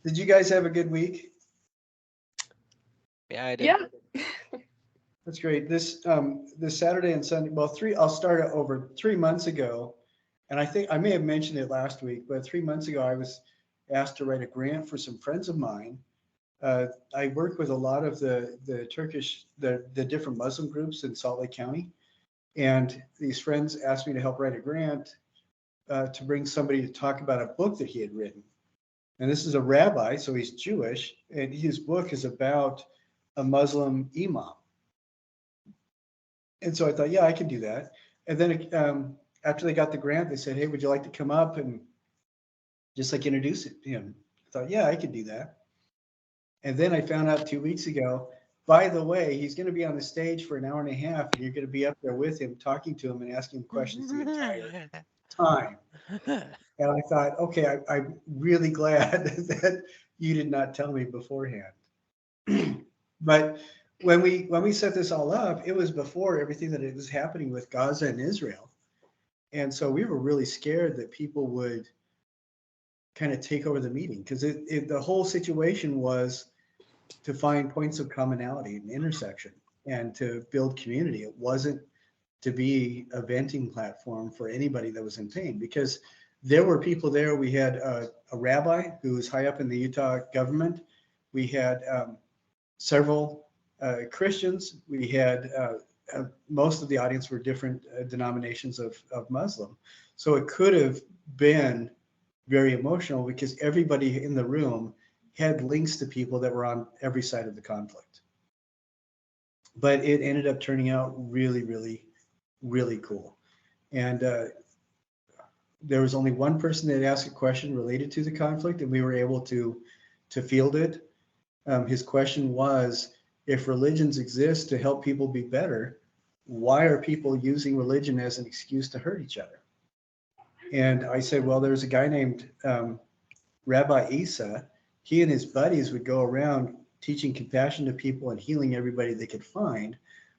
Did you guys have a good week? Yeah, I did. Yeah. That's great. This Saturday and Sunday, well, I'll start it over 3 months ago. And I think I may have mentioned it last week, but 3 months ago, I was asked to write a grant for some friends of mine. I work with a lot of the different Muslim groups in Salt Lake County. And these friends asked me to help write a grant to bring somebody to talk about a book that he had written. And this is a rabbi, so he's Jewish, and his book is about a Muslim imam. And so I thought, yeah, I can do that. And then after they got the grant, they said, hey, would you like to come up and just like introduce him? I thought, yeah, I could do that. And then I found out 2 weeks ago, by the way, he's going to be on the stage for an hour and a half, and you're going to be up there with him, talking to him and asking him questions the entire time. And I thought, okay, I'm really glad that you did not tell me beforehand. But when we set this all up, it was before everything that was happening with Gaza and Israel. And so we were really scared that people would kind of take over the meeting because the whole situation was to find points of commonality and intersection and to build community. It wasn't to be a venting platform for anybody that was in pain because there were people there. We had a rabbi who was high up in the Utah government. We had several Christians. We had most of the audience were different denominations of Muslim. So it could have been very emotional because everybody in the room had links to people that were on every side of the conflict. But it ended up turning out really, really, really cool. And there was only one person that asked a question related to the conflict, and we were able to field it. His question was, if religions exist to help people be better, why are people using religion as an excuse to hurt each other? And I said, well, there's a guy named Rabbi Isa. He and his buddies would go around teaching compassion to people and healing everybody they could find.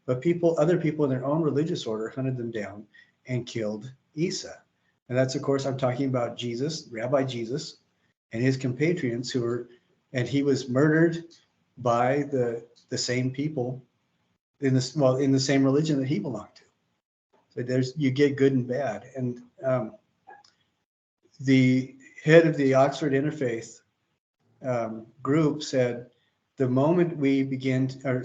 But other people in their own religious order hunted them down and killed Isa. And that's, of course, I'm talking about Jesus, Rabbi Jesus, and his compatriots and he was murdered by the same people in the same religion that he belonged to. So you get good and bad. And the head of the Oxford Interfaith group said, the moment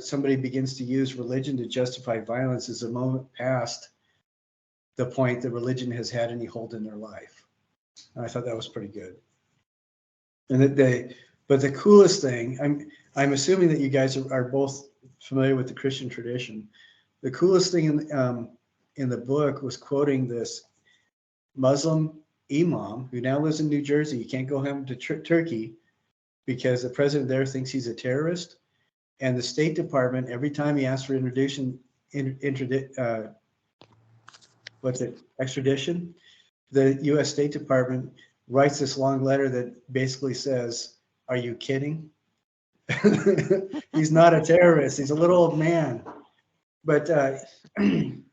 somebody begins to use religion to justify violence is a moment past the point that religion has had any hold in their life. And I thought that was pretty good. And but the coolest thing, I'm assuming that you guys are both familiar with the Christian tradition. The coolest thing in the book was quoting this Muslim imam who now lives in New Jersey. You can't go home to Turkey because the president there thinks he's a terrorist. And the State Department, every time he asks for extradition, the U.S. State Department writes this long letter that basically says, are you kidding? He's not a terrorist. He's a little old man. But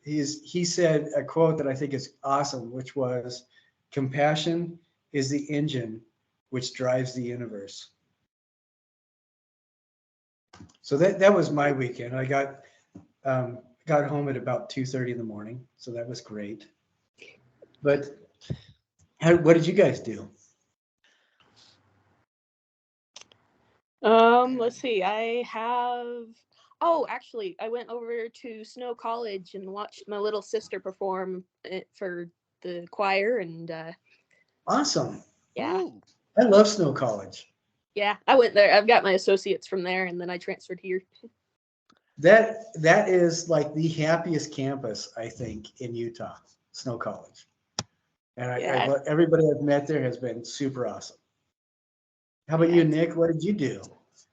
he said a quote that I think is awesome, which was, compassion is the engine which drives the universe. So that was my weekend. I got home at about 2:30 in the morning, so that was great. But what did you guys do? Let's see. Actually, I went over to Snow College and watched my little sister perform for the choir, and Awesome. yeah. Ooh. I love Snow College. Yeah, I went there. I've got my associates from there, and then I transferred here. That is like the happiest campus, I think, in Utah, Snow College. And Yeah. everybody I've met there has been super awesome. How about Yeah. you, Nick? What did you do?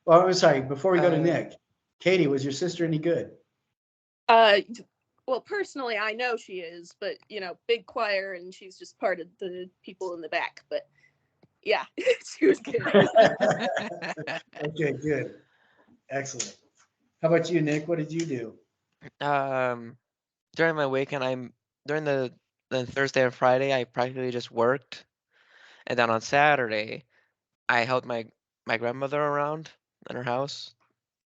Well, I'm sorry, before we go to Uh, Nick, Katie, was your sister any good? Uh, well, personally, I know she is, but big choir, and she's just part of the people in the back. But yeah, she was good. Okay, good. Excellent. How about you, Nick? What did you do? um, during my weekend, during the then Thursday and Friday I practically just worked, and then on Saturday I helped my grandmother around in her house,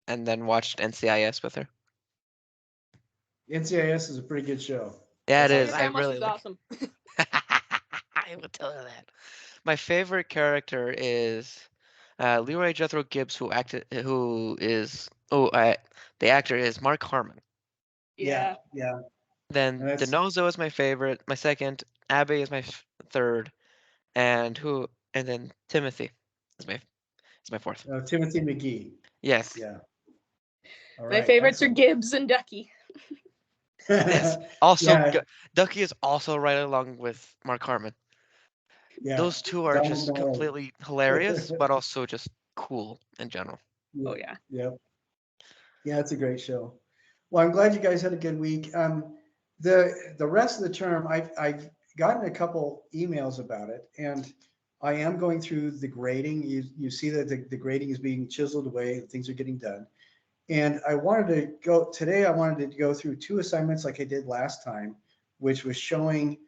and then watched NCIS with her. NCIS is a pretty good show. Yeah, it Oh, is. your I grandma, really she's like. awesome. I will tell her that. My favorite character is Leroy Jethro Gibbs, the actor is Mark Harmon. Yeah, Yeah. yeah. And Then that's DeNozo is my favorite. My second, Abe is my third, and then Timothy is my fourth. Timothy McGee. Yes, Yeah. All My right. favorites are Excellent. Gibbs and Ducky. yes. Also, Yeah, Ducky is also right along with Mark Harmon. yeah. Those two are Donald just Morrow. completely hilarious, but also just cool in general. Yeah, Oh yeah. yeah, yeah. It's a great show. Well, I'm glad you guys had a good week. The rest of the term, I've gotten a couple emails about it, and I am going through the grading. You see that the grading is being chiseled away, and things are getting done. And I wanted to go today. I wanted to go through two assignments like I did last time, which was showing,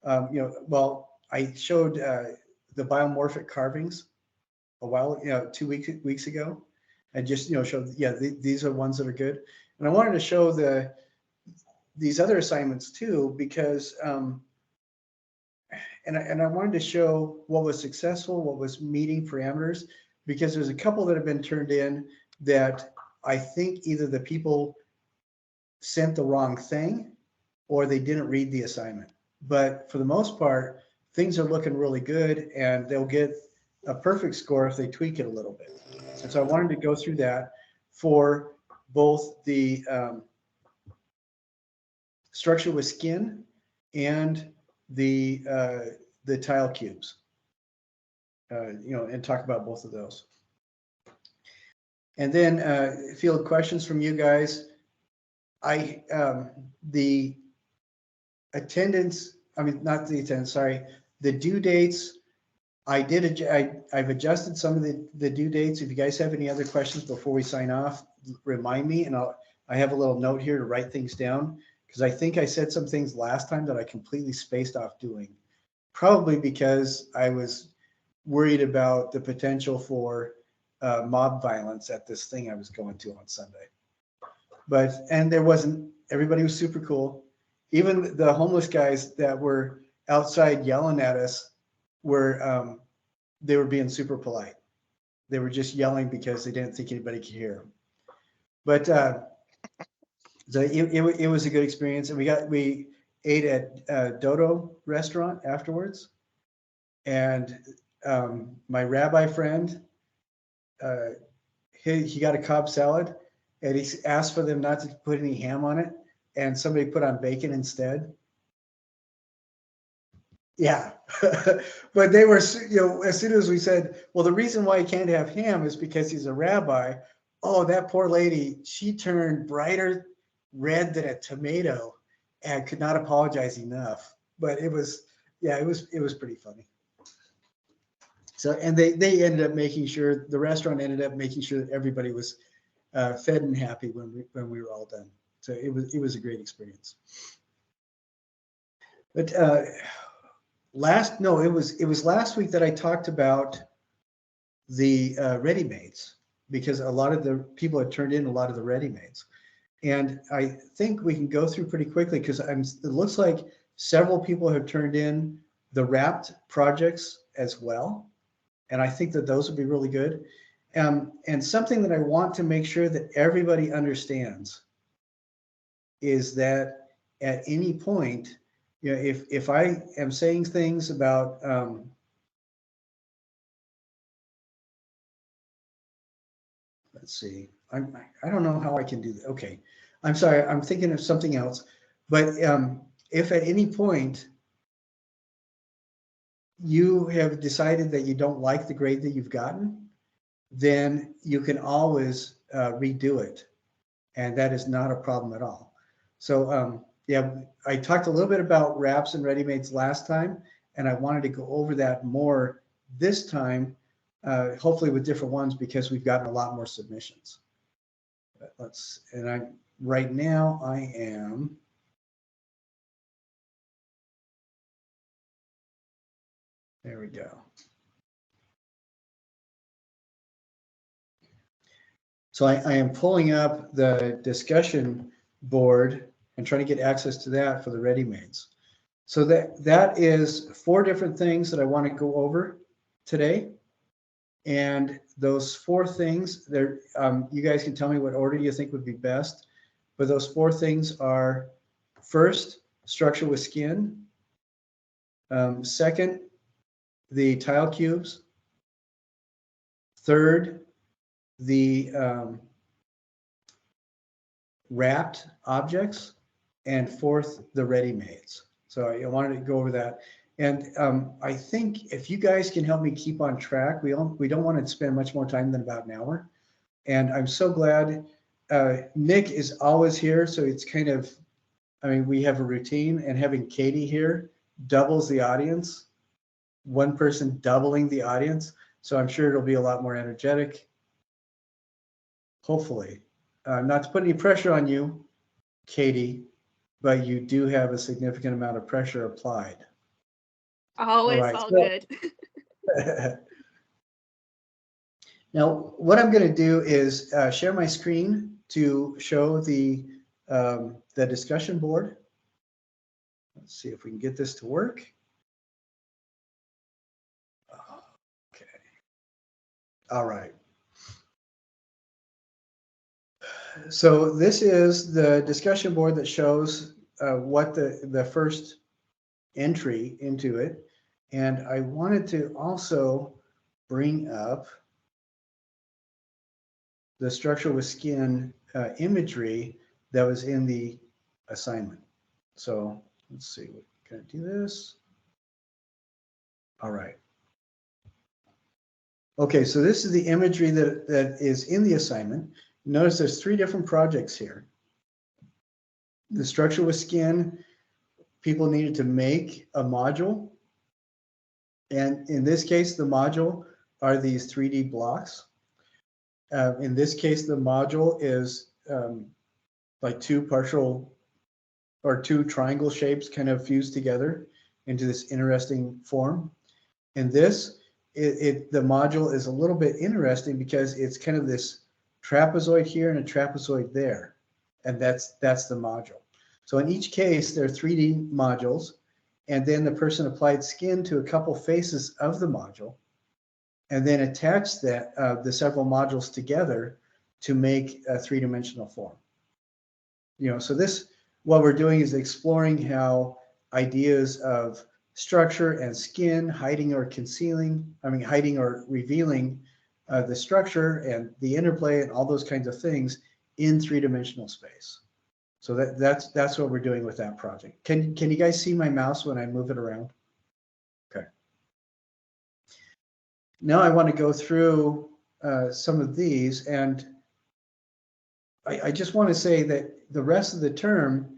well, I showed the biomorphic carvings a while, 2 weeks ago, and just showed, yeah, these are ones that are good. And I wanted to show these other assignments too, because and I wanted to show what was successful, what was meeting parameters, because there's a couple that have been turned in that I think either the people sent the wrong thing or they didn't read the assignment. But for the most part, things are looking really good, and they'll get a perfect score if they tweak it a little bit. And so I wanted to go through that for both the structure with skin and the tile cubes, and talk about both of those. And then field questions from you guys. The attendance, I mean, not the attendance, sorry, the due dates. I've adjusted some of the due dates. If you guys have any other questions before we sign off, remind me, and I have a little note here to write things down, because I think I said some things last time that I completely spaced off doing, probably because I was worried about the potential for mob violence at this thing I was going to on Sunday. And there wasn't. Everybody was super cool. Even the homeless guys that were outside yelling at us they were being super polite. They were just yelling because they didn't think anybody could hear them. But so it was a good experience, and we ate at Dodo restaurant afterwards, and my rabbi friend, uh, he got a Cobb salad, and he asked for them not to put any ham on it, and somebody put on bacon instead. Yeah, but they were, as soon as we said, well, the reason why he can't have ham is because he's a rabbi. Oh, that poor lady, she turned brighter red than a tomato and could not apologize enough. But yeah, it was pretty funny. So, and they ended up making sure, the restaurant ended up making sure that everybody was fed and happy when we were all done. So it was a great experience. But it was last week that I talked about the ready-mades, because a lot of the people had turned in a lot of the ready-mades, and I think we can go through pretty quickly, because it looks like several people have turned in the wrapped projects as well, and I think that those would be really good. And something that I want to make sure that everybody understands is that at any point, if I am saying things about let's see, I don't know how I can do that. Okay, I'm sorry, I'm thinking of something else. But if at any point you have decided that you don't like the grade that you've gotten, then you can always redo it, and that is not a problem at all. So yeah, I talked a little bit about wraps and ready-mades last time, and I wanted to go over that more this time, hopefully with different ones, because we've gotten a lot more submissions. Right now I am There we go. So I am pulling up the discussion board and trying to get access to that for the ready-mades. So that is 4 different things that I want to go over today. And those 4 things, you guys can tell me what order you think would be best. But those 4 things are: first, structure with skin; second, the tile cubes; third, the wrapped objects; and fourth, the ready-mades. So I wanted to go over that. And I think if you guys can help me keep on track, we don't want to spend much more time than about an hour. And I'm so glad Nick is always here. So it's kind of, I mean, we have a routine, and having Katie here doubles the audience, one person doubling the audience. So I'm sure it'll be a lot more energetic. Hopefully. Not to put any pressure on you, Katie, but you do have a significant amount of pressure applied. Always right, all so- good. Now, what I'm going to do is share my screen to show the discussion board. Let's see if we can get this to work. Okay. All right. So this is the discussion board that shows what the first entry into it. And I wanted to also bring up the structure with skin imagery that was in the assignment. So let's see, can I do this? All right. Okay, so this is the imagery that is in the assignment. Notice there's 3 different projects here. The structure with skin, people needed to make a module. And in this case, the module are these 3D blocks. In this case, the module is like 2 partial or 2 triangle shapes kind of fused together into this interesting form. And this, the module is a little bit interesting because it's kind of this trapezoid here and a trapezoid there. And that's the module. So in each case, there are 3D modules, and then the person applied skin to a couple faces of the module, and then attached the several modules together to make a 3-dimensional form. So this, what we're doing is exploring how ideas of structure and skin, hiding or revealing the structure and the interplay and all those kinds of things in 3-dimensional space. So that's what we're doing with that project. Can you guys see my mouse when I move it around? Okay. Now I want to go through some of these, and I just want to say that the rest of the term,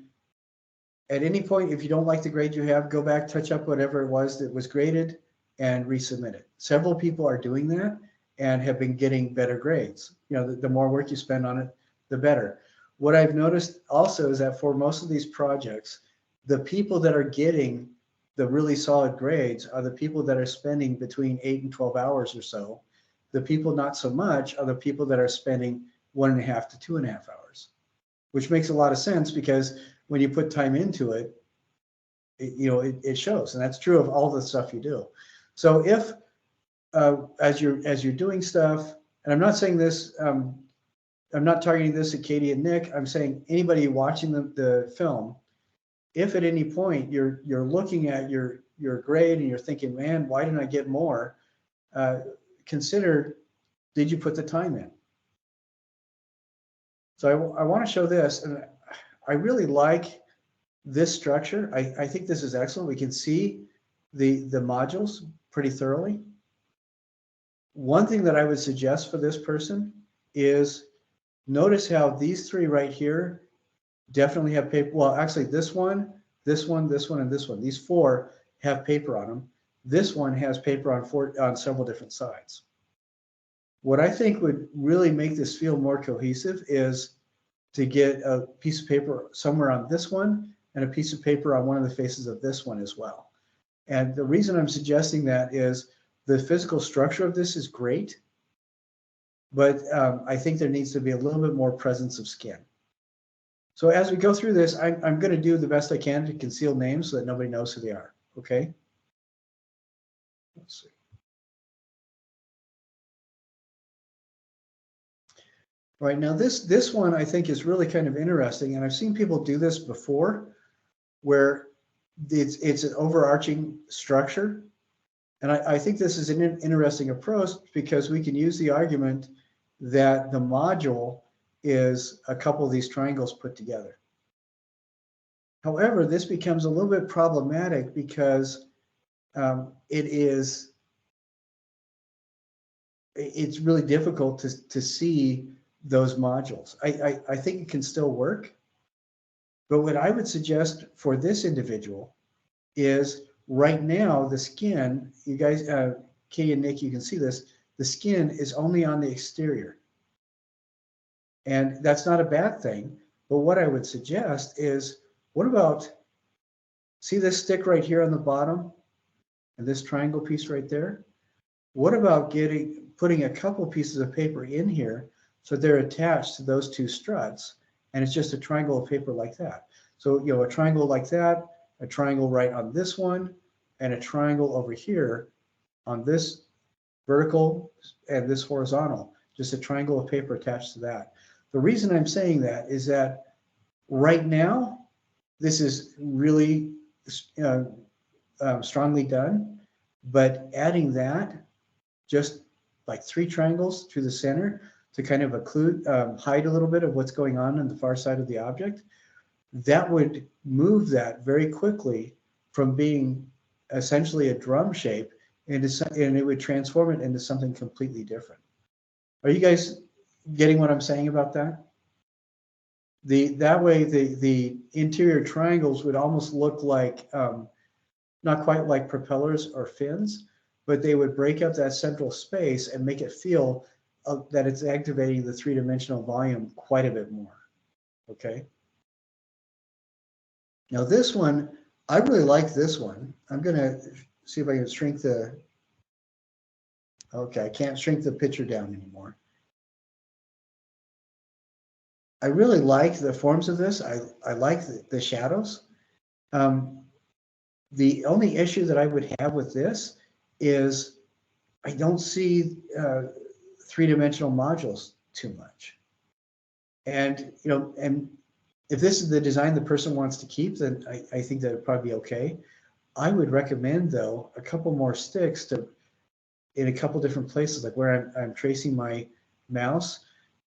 at any point, if you don't like the grade you have, go back, touch up whatever it was that was graded, and resubmit it. Several people are doing that and have been getting better grades. The more work you spend on it, the better. What I've noticed also is that for most of these projects, the people that are getting the really solid grades are the people that are spending between 8 and 12 hours or so. The people not so much are the people that are spending 1.5 to 2.5 hours, which makes a lot of sense because when you put time into it, it shows, and that's true of all the stuff you do. So if as you're doing stuff, and I'm not saying this, I'm not targeting this at Katie and Nick. I'm saying anybody watching the film, if at any point you're looking at your grade and you're thinking, man, why didn't I get more? Consider, did you put the time in? So I want to show this, and I really like this structure. I think this is excellent. We can see the modules pretty thoroughly. One thing that I would suggest for this person is notice how these 3 right here definitely have paper. Well, actually this one, this one, this one, and this one. These 4 have paper on them. This one has paper on several different sides. What I think would really make this feel more cohesive is to get a piece of paper somewhere on this one and a piece of paper on one of the faces of this one as well. And the reason I'm suggesting that is the physical structure of this is great, but I think there needs to be a little bit more presence of skin. So as we go through this, I'm going to do the best I can to conceal names so that nobody knows who they are. Okay. Let's see. Right now, this one I think is really kind of interesting, and I've seen people do this before, where it's an overarching structure, and I think this is an interesting approach because we can use the argument that the module is a couple of these triangles put together. However, this becomes a little bit problematic because it's really difficult to see those modules. I think it can still work, but what I would suggest for this individual is right now the skin, you guys, Kay and Nick, you can see this, the skin is only on the exterior. And that's not a bad thing, but what I would suggest is, what about, see this stick right here on the bottom and this triangle piece right there? What about putting a couple pieces of paper in here so they're attached to those two struts, and it's just a triangle of paper like that. So, you know, a triangle like that, a triangle right on this one, and a triangle over here on this vertical and this horizontal, just a triangle of paper attached to that. The reason I'm saying that is that right now, this is really strongly done, but adding that, just like 3 triangles through the center to kind of hide a little bit of what's going on the far side of the object, that would move that very quickly from being essentially a drum shape and it would transform it into something completely different. Are you guys getting what I'm saying about that? That way the interior triangles would almost look like, not quite like propellers or fins, but they would break up that central space and make it feel that it's activating the 3-dimensional volume quite a bit more. Okay. Now this one, I really like this one. I'm going to see if I can shrink okay, I can't shrink the picture down anymore. I really like the forms of this. I like the shadows. The only issue that I would have with this is I don't see 3-dimensional modules too much. And, you know, and if this is the design the person wants to keep, then I think that would probably be okay. I would recommend, though, a couple more sticks in a couple different places, like where I'm tracing my mouse.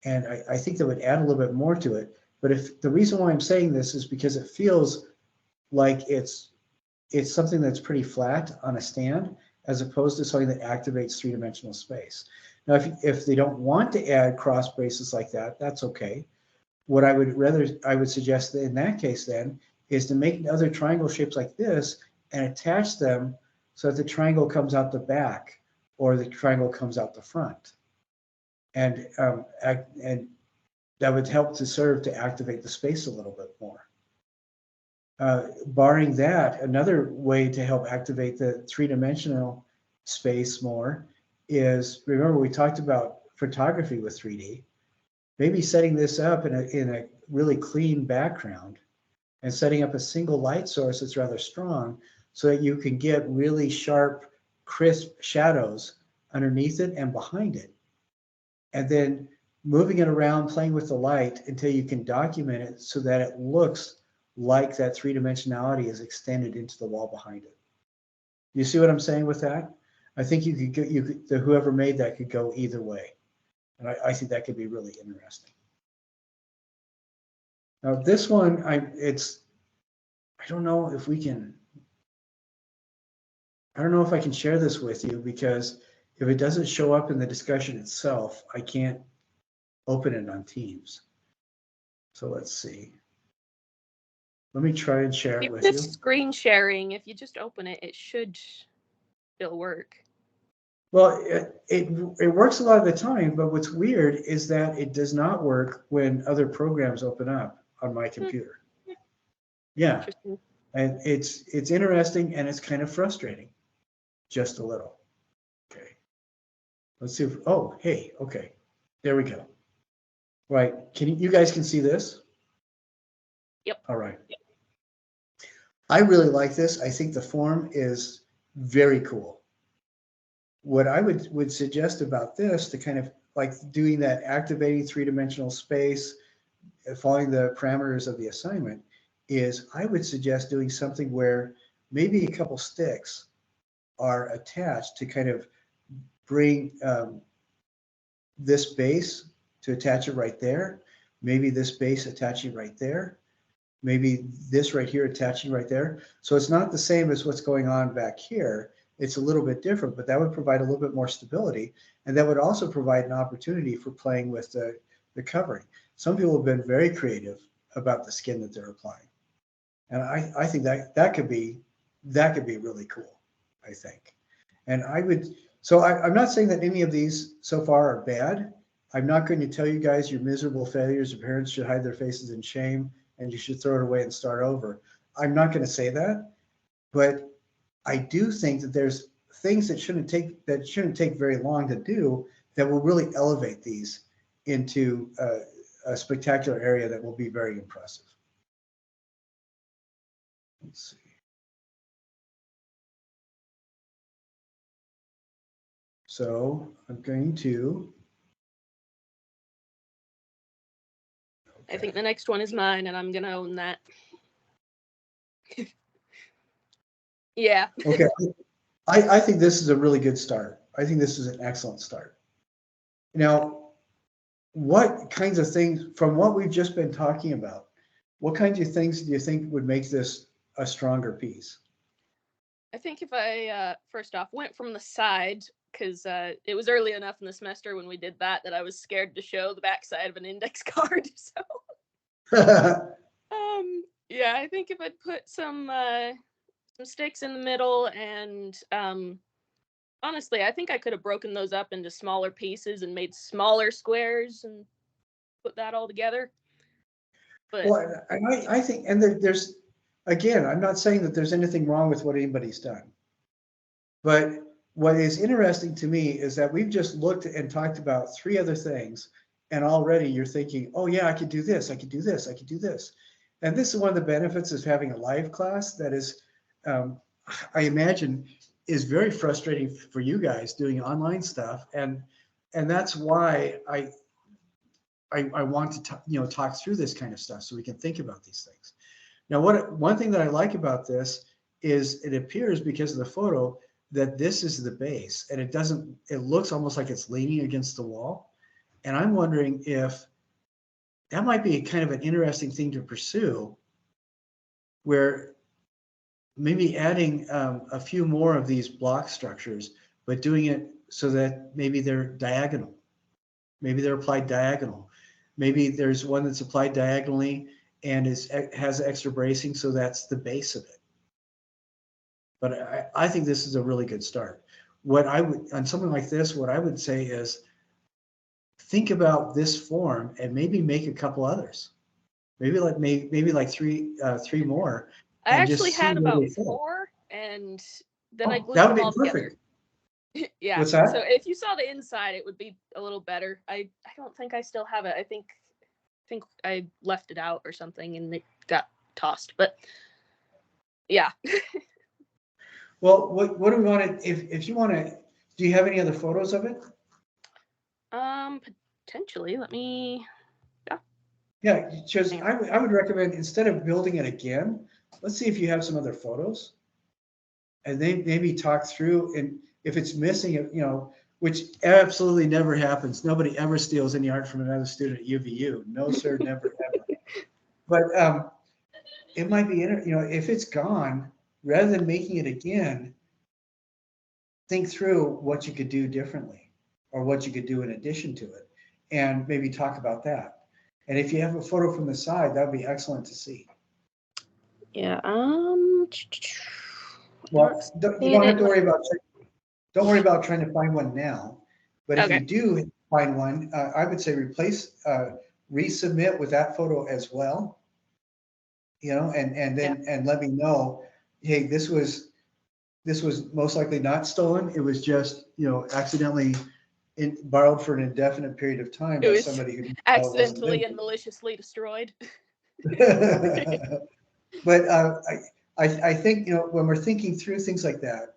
And I think that would add a little bit more to it. But if the reason why I'm saying this is because it feels like it's something that's pretty flat on a stand, as opposed to something that activates 3-dimensional space. Now, if they don't want to add cross braces like that, that's okay. What I would suggest in that case then is to make other triangle shapes like this and attach them so that the triangle comes out the back or the triangle comes out the front. And that would help to serve to activate the space a little bit more. Barring that, another way to help activate the 3-dimensional space more is, remember we talked about photography with 3D, maybe setting this up in a really clean background and setting up a single light source that's rather strong so that you can get really sharp, crisp shadows underneath it and behind it. And then moving it around, playing with the light until you can document it so that it looks like that 3-dimensionality is extended into the wall behind it. You see what I'm saying with that? I think whoever made that could go either way. And I think that could be really interesting. Now this one, I don't know if we can, I don't know if I can share this with you, because if it doesn't show up in the discussion itself, I can't open it on Teams. So let's see. Let me try and share it with you. Just screen sharing, if you just open it, it should still work. Well, it works a lot of the time, but what's weird is that it does not work when other programs open up on my computer. Yeah. And it's interesting and it's kind of frustrating, just a little. Okay. Let's see if, oh, hey, okay. There we go. Right. You guys can see this? Yep. All right. I really like this. I think the form is very cool. What I would suggest about this to kind of like doing that activating three-dimensional space, following the parameters of the assignment, is I would suggest doing something where maybe a couple sticks are attached to kind of bring this base to attach it right there. Maybe this base attaching right there. Maybe this right here attaching right there. So it's not the same as what's going on back here. It's a little bit different, but that would provide a little bit more stability. And that would also provide an opportunity for playing with the covering. Some people have been very creative about the skin that they're applying. And I think that could be really cool, I think. And I'm not saying that any of these so far are bad. I'm not going to tell you guys you're miserable failures. Your parents should hide their faces in shame and you should throw it away and start over. I'm not going to say that, but I do think that there's things that shouldn't take very long to do that will really elevate these into a spectacular area that will be very impressive. Let's see. So I'm going to. I think the next one is mine, and I'm gonna own that. Yeah. Okay. I think this is a really good start. I think this is an excellent start. Now, what kinds of things, from what we've just been talking about, what kinds of things do you think would make this a stronger piece? I think if I first off went from the side, because it was early enough in the semester when we did that I was scared to show the backside of an index card. So yeah, I think if I'd put some sticks in the middle, and honestly, I think I could have broken those up into smaller pieces and made smaller squares and put that all together. But well, I think, and there's, again, I'm not saying that there's anything wrong with what anybody's done. But what is interesting to me is that we've just looked and talked about 3 other things, and already you're thinking, oh yeah, I could do this, I could do this, I could do this. And this is one of the benefits of having a live class that is, I imagine, is very frustrating for you guys doing online stuff. And that's why I want to talk through this kind of stuff so we can think about these things. Now, one thing that I like about this is it appears, because of the photo, that this is the base, and it looks almost like it's leaning against the wall. And I'm wondering if that might be kind of an interesting thing to pursue, where maybe adding a few more of these block structures, but doing it so that maybe they're diagonal. Maybe they're applied diagonal. Maybe there's one that's applied diagonally and has extra bracing, so that's the base of it. But I think this is a really good start. On something like this, what I would say is think about this form and maybe make a couple others. Maybe like three more. I actually had about 4, and then I glued them all together. Yeah. What's that? So if you saw the inside, it would be a little better. I don't think I still have it. I think I left it out or something and it got tossed. But yeah. Well, what do we want to, if you want to, do you have any other photos of it? Potentially. Let me. Yeah, just I would recommend, instead of building it again, let's see if you have some other photos, and then maybe talk through, and if it's missing, which absolutely never happens. Nobody ever steals any art from another student at UVU. No, sir, never, ever. But it might be, if it's gone, rather than making it again, think through what you could do differently, or what you could do in addition to it, and maybe talk about that. And if you have a photo from the side, that would be excellent to see. Yeah. Well, you don't have to worry about. Don't worry about trying to find one now. But if you do find one, I would say resubmit with that photo as well. and then, and let me know, hey, this was most likely not stolen. It was just, accidentally borrowed for an indefinite period of time It by was somebody who wasn't accidentally and living. maliciously destroyed. But I think, when we're thinking through things like that,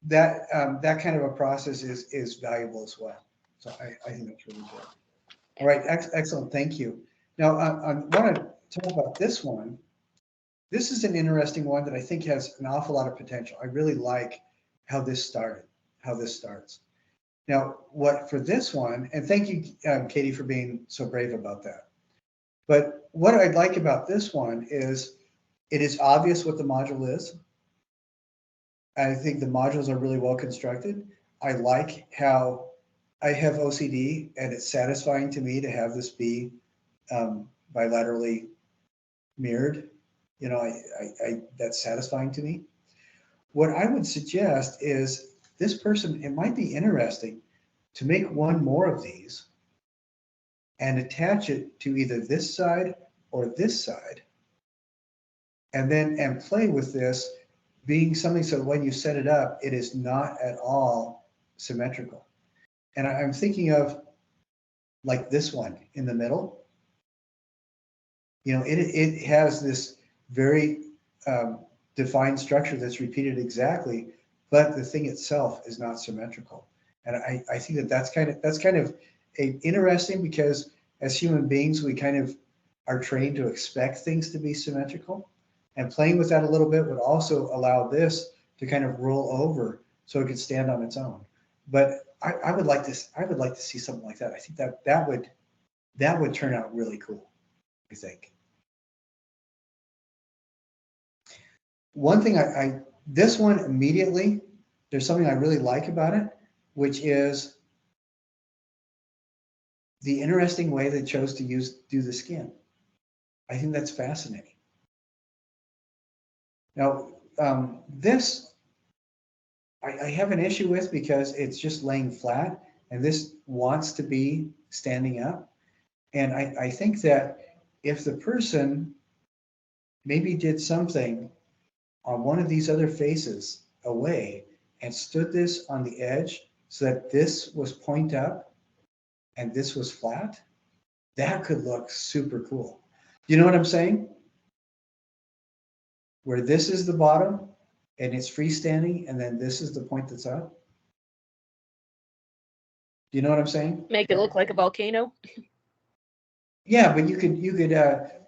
that kind of a process is valuable as well. So I think that's really good. All right, excellent, thank you. Now, I want to talk about this one. This is an interesting one that I think has an awful lot of potential. I really like how this starts. Now, what for this one, and thank you, Katie, for being so brave about that. But what I'd like about this one is it is obvious what the module is. I think the modules are really well constructed. I like how I have OCD and it's satisfying to me to have this be bilaterally mirrored. That's satisfying to me. What I would suggest is this person, it might be interesting to make one more of these and attach it to either this side or this side, and play with this being something so when you set it up, it is not at all symmetrical. And I'm thinking of like this one in the middle. It has this very defined structure that's repeated exactly, but the thing itself is not symmetrical. And I think that's kind of interesting, because as human beings, we kind of are trained to expect things to be symmetrical. And playing with that a little bit would also allow this to kind of roll over so it could stand on its own. But I would like this. I would like to see something like that. I think that would turn out really cool, I think. One thing this one immediately, there's something I really like about it, which is the interesting way they chose to do the skin. I think that's fascinating. Now, this I have an issue with because it's just laying flat, and this wants to be standing up. And I think that if the person maybe did something on one of these other faces away and stood this on the edge so that this was point up and this was flat, that could look super cool. You know what I'm saying? Where this is the bottom and it's freestanding, and then this is the point that's up. Do you know what I'm saying? Make it look like a volcano. Yeah, but you could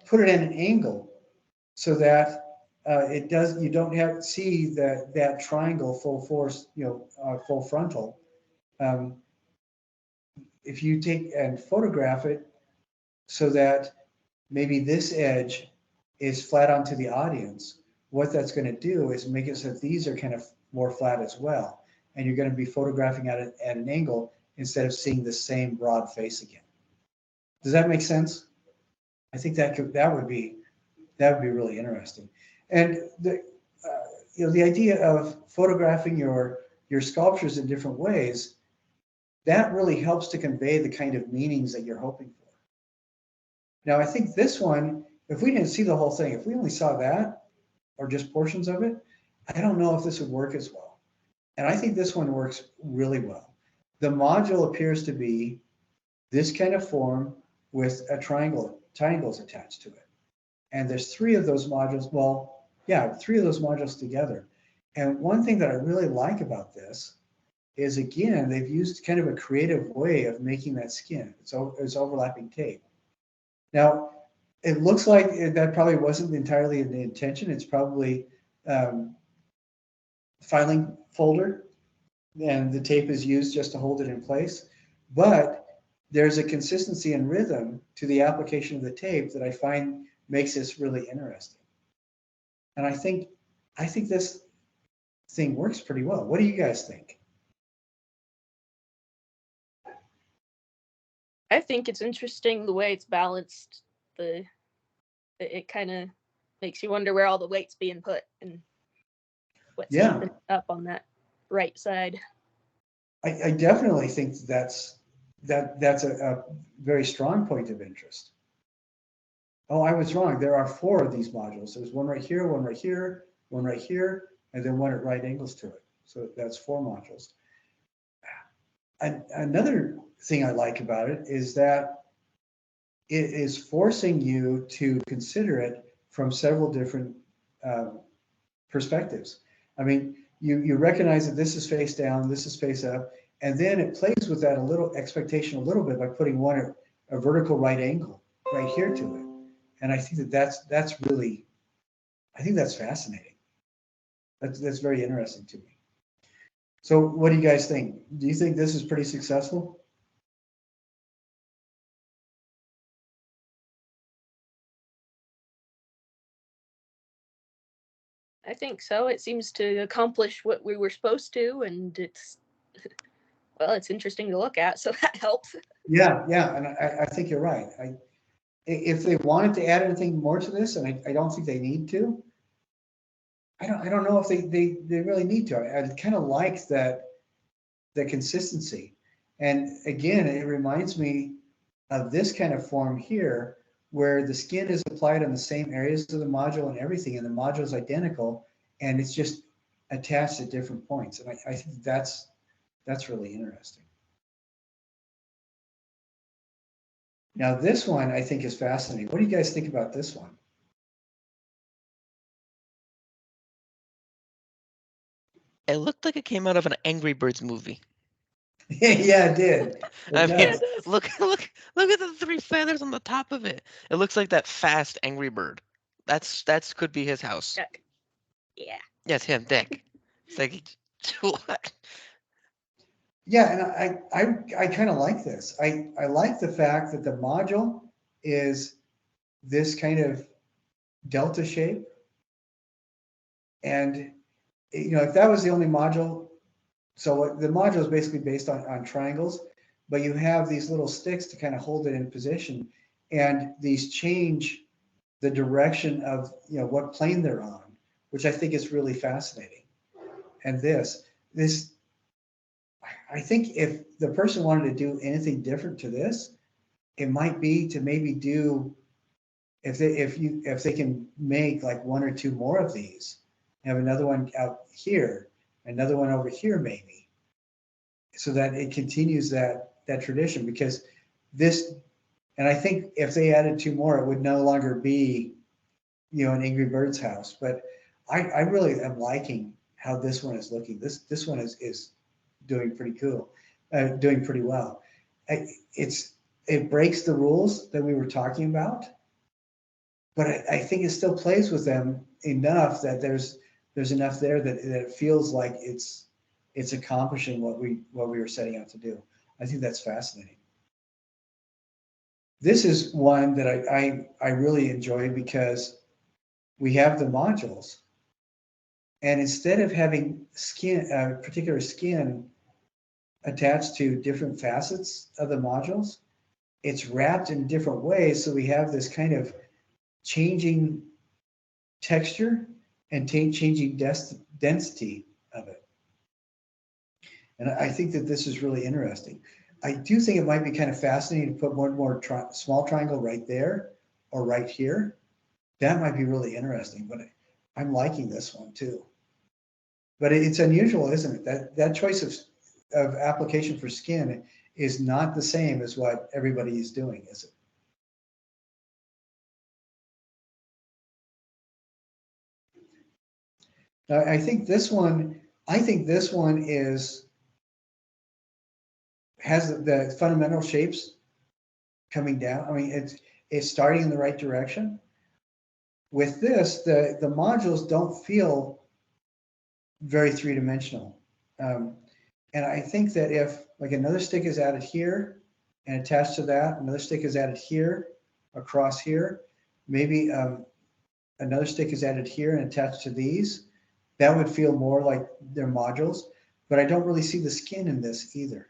put it at an angle so that you don't have to see that triangle full force, full frontal. If you take and photograph it so that maybe this edge is flat onto the audience, what that's going to do is make it so that these are kind of more flat as well. And you're going to be photographing at an angle instead of seeing the same broad face again. Does that make sense? I think that would be really interesting. And the idea of photographing your sculptures in different ways, that really helps to convey the kind of meanings that you're hoping for. Now, I think this one, if we didn't see the whole thing, if we only saw that or just portions of it, I don't know if this would work as well. And I think this one works really well. The module appears to be this kind of form with a triangles attached to it. And there's three of those modules. Well, yeah, three of those modules together. And one thing that I really like about this is, again, they've used kind of a creative way of making that skin. It's overlapping tape. Now, it looks like that probably wasn't entirely the intention. It's probably filing folder, and the tape is used just to hold it in place. But there's a consistency and rhythm to the application of the tape that I find makes this really interesting. And I think this thing works pretty well. What do you guys think? I think it's interesting the way it's balanced. It kind of makes you wonder where all the weight's being put and what's keeping up on that right side. I definitely think that's a very strong point of interest. Oh, I was wrong. There are 4 of these modules. There's one right here, one right here, one right here, and then one at right angles to it. So that's 4 modules. Another thing I like about it is that it is forcing you to consider it from several different perspectives. I mean, you recognize that this is face down, this is face up, and then it plays with that a little expectation a little bit by putting one at a vertical right angle right here to it. And I think that that's really, I think that's fascinating. That's very interesting to me. So what do you guys think? Do you think this is pretty successful? I think so. It seems to accomplish what we were supposed to, and it's well, it's interesting to look at, so that helps. Yeah, yeah, and I think you're right. If they wanted to add anything more to this, and I don't think they need to, I don't know if they really need to. I kind of like that the consistency. And again, it reminds me of this kind of form here, where the skin is applied on the same areas of the module and everything, and the module is identical, and it's just attached at different points. And I think that's really interesting. Now, this one I think is fascinating. What do you guys think about this one? It looked like it came out of an Angry Birds movie. Yeah, it did. I It mean, does. look at the 3 feathers on the top of it. It looks like that fast Angry Bird. That's could be his house. Check. Yeah. Yes, him, Dick. It's like what? Yeah, and I kind of like this. I like the fact that the module is this kind of delta shape. And if that was the only module, so the module is basically based on triangles, but you have these little sticks to kind of hold it in position, and these change the direction of what plane they're on, which I think is really fascinating. And this I think if the person wanted to do anything different to this, it might be to maybe do, if they can make like 1 or 2 more of these, have another one out here, another one over here maybe, so that it continues that tradition. Because this, and I think if they added 2 more, it would no longer be an Angry Birds house. But I really am liking how this one is looking. This one is doing pretty cool, doing pretty well. It breaks the rules that we were talking about, but I think it still plays with them enough that there's enough there that it feels like it's accomplishing what we were setting out to do. I think that's fascinating. This is one that I really enjoy because we have the modules, and instead of having particular skin attached to different facets of the modules, it's wrapped in different ways. So we have this kind of changing texture and changing density of it. And I think that this is really interesting. I do think it might be kind of fascinating to put one more small triangle right there or right here. That might be really interesting, but I'm liking this one too. But it's unusual, isn't it? That choice of application for skin is not the same as what everybody is doing, is it? Now, I think this one has the fundamental shapes coming down. I mean, it's starting in the right direction. With this, the modules don't feel very three-dimensional. And I think that if like another stick is added here and attached to that, another stick is added here, across here, maybe another stick is added here and attached to these, that would feel more like their modules. But I don't really see the skin in this either.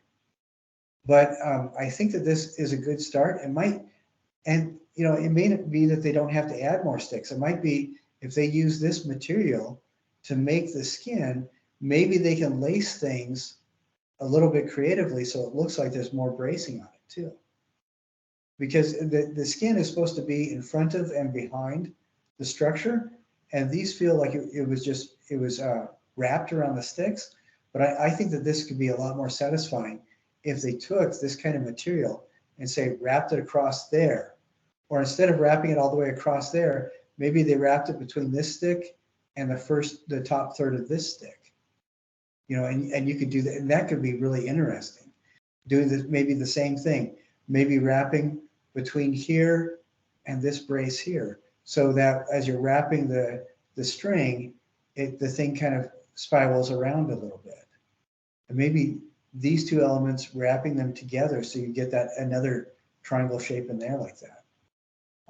But I think that this is a good start. It might, and it may not be that they don't have to add more sticks. It might be if they use this material to make the skin, maybe they can lace things a little bit creatively so it looks like there's more bracing on it too. because the skin is supposed to be in front of and behind the structure. And these feel like it was wrapped around the sticks. But I think that this could be a lot more satisfying if they took this kind of material and say wrapped it across there. Or instead of wrapping it all the way across there, maybe they wrapped it between this stick and the top third of this stick. You know, and you could do that, and that could be really interesting. Doing this, maybe the same thing, maybe wrapping between here and this brace here, so that as you're wrapping the string, the thing kind of spirals around a little bit. And maybe these two elements, wrapping them together so you get that another triangle shape in there like that.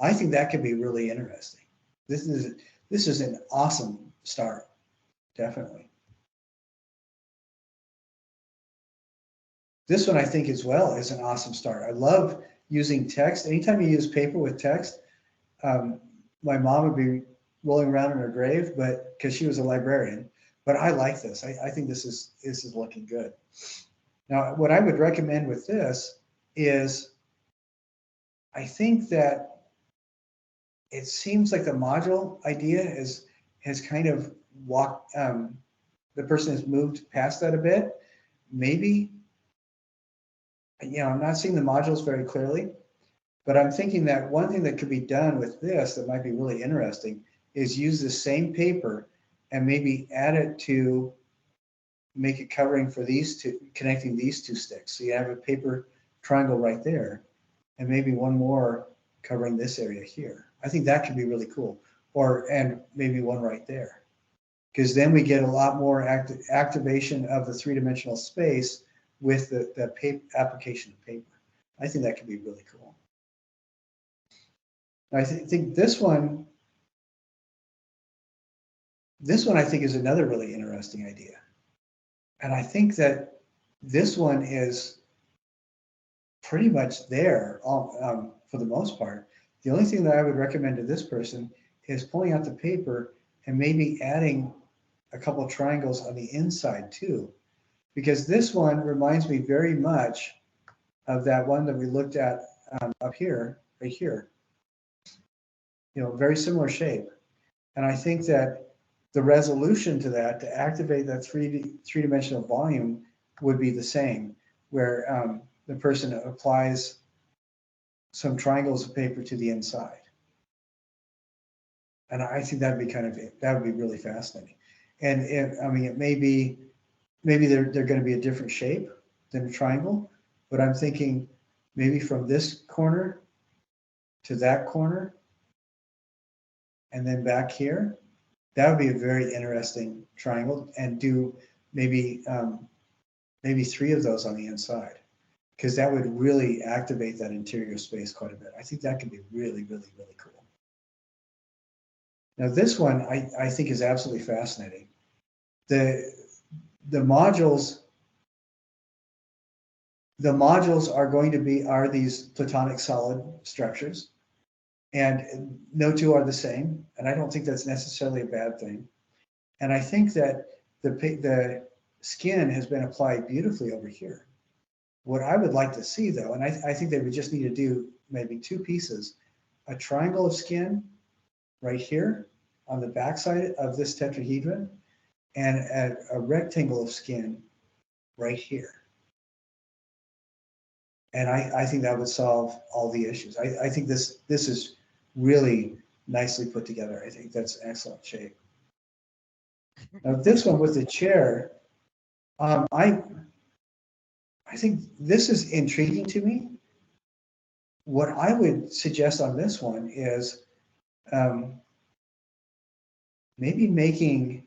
I think that could be really interesting. This is an awesome start, definitely. This one I think as well is an awesome start. I love using text. Anytime you use paper with text, my mom would be rolling around in her grave, but because she was a librarian. But I like this. I think this is looking good. Now, what I would recommend with this is, I think that it seems like the module idea has kind of walked. The person has moved past that a bit. Maybe, you know, I'm not seeing the modules very clearly, but I'm thinking that one thing that could be done with this that might be really interesting is use the same paper and maybe add it to make it covering for these two, connecting these two sticks. So you have a paper triangle right there, and maybe one more covering this area here. I think that could be really cool. And maybe one right there, because then we get a lot more activation of the three-dimensional space with the paper application of paper. I think that could be really cool. I think this one I think is another really interesting idea. And I think that this one is pretty much there for the most part. The only thing that I would recommend to this person is pulling out the paper and maybe adding a couple of triangles on the inside too. Because this one reminds me very much of that one that we looked at up here, right here. You know, very similar shape. And I think that the resolution to that, to activate that three-dimensional volume, would be the same, where the person applies some triangles of paper to the inside. And I think that would be really fascinating. And I mean, it may be, maybe they're going to be a different shape than a triangle, but I'm thinking maybe from this corner to that corner, and then back here. That would be a very interesting triangle, and do maybe three of those on the inside, because that would really activate that interior space quite a bit. I think that could be really, really, really cool. Now this one I think is absolutely fascinating. The modules are these platonic solid structures. And no two are the same, and I don't think that's necessarily a bad thing. And I think that the skin has been applied beautifully over here. What I would like to see, though, and I think they would just need to do maybe two pieces, a triangle of skin right here on the backside of this tetrahedron, and a rectangle of skin right here. And I think that would solve all the issues. I think this is really nicely put together. I think that's excellent shape. Now this one with the chair, I think this is intriguing to me. What I would suggest on this one is maybe making,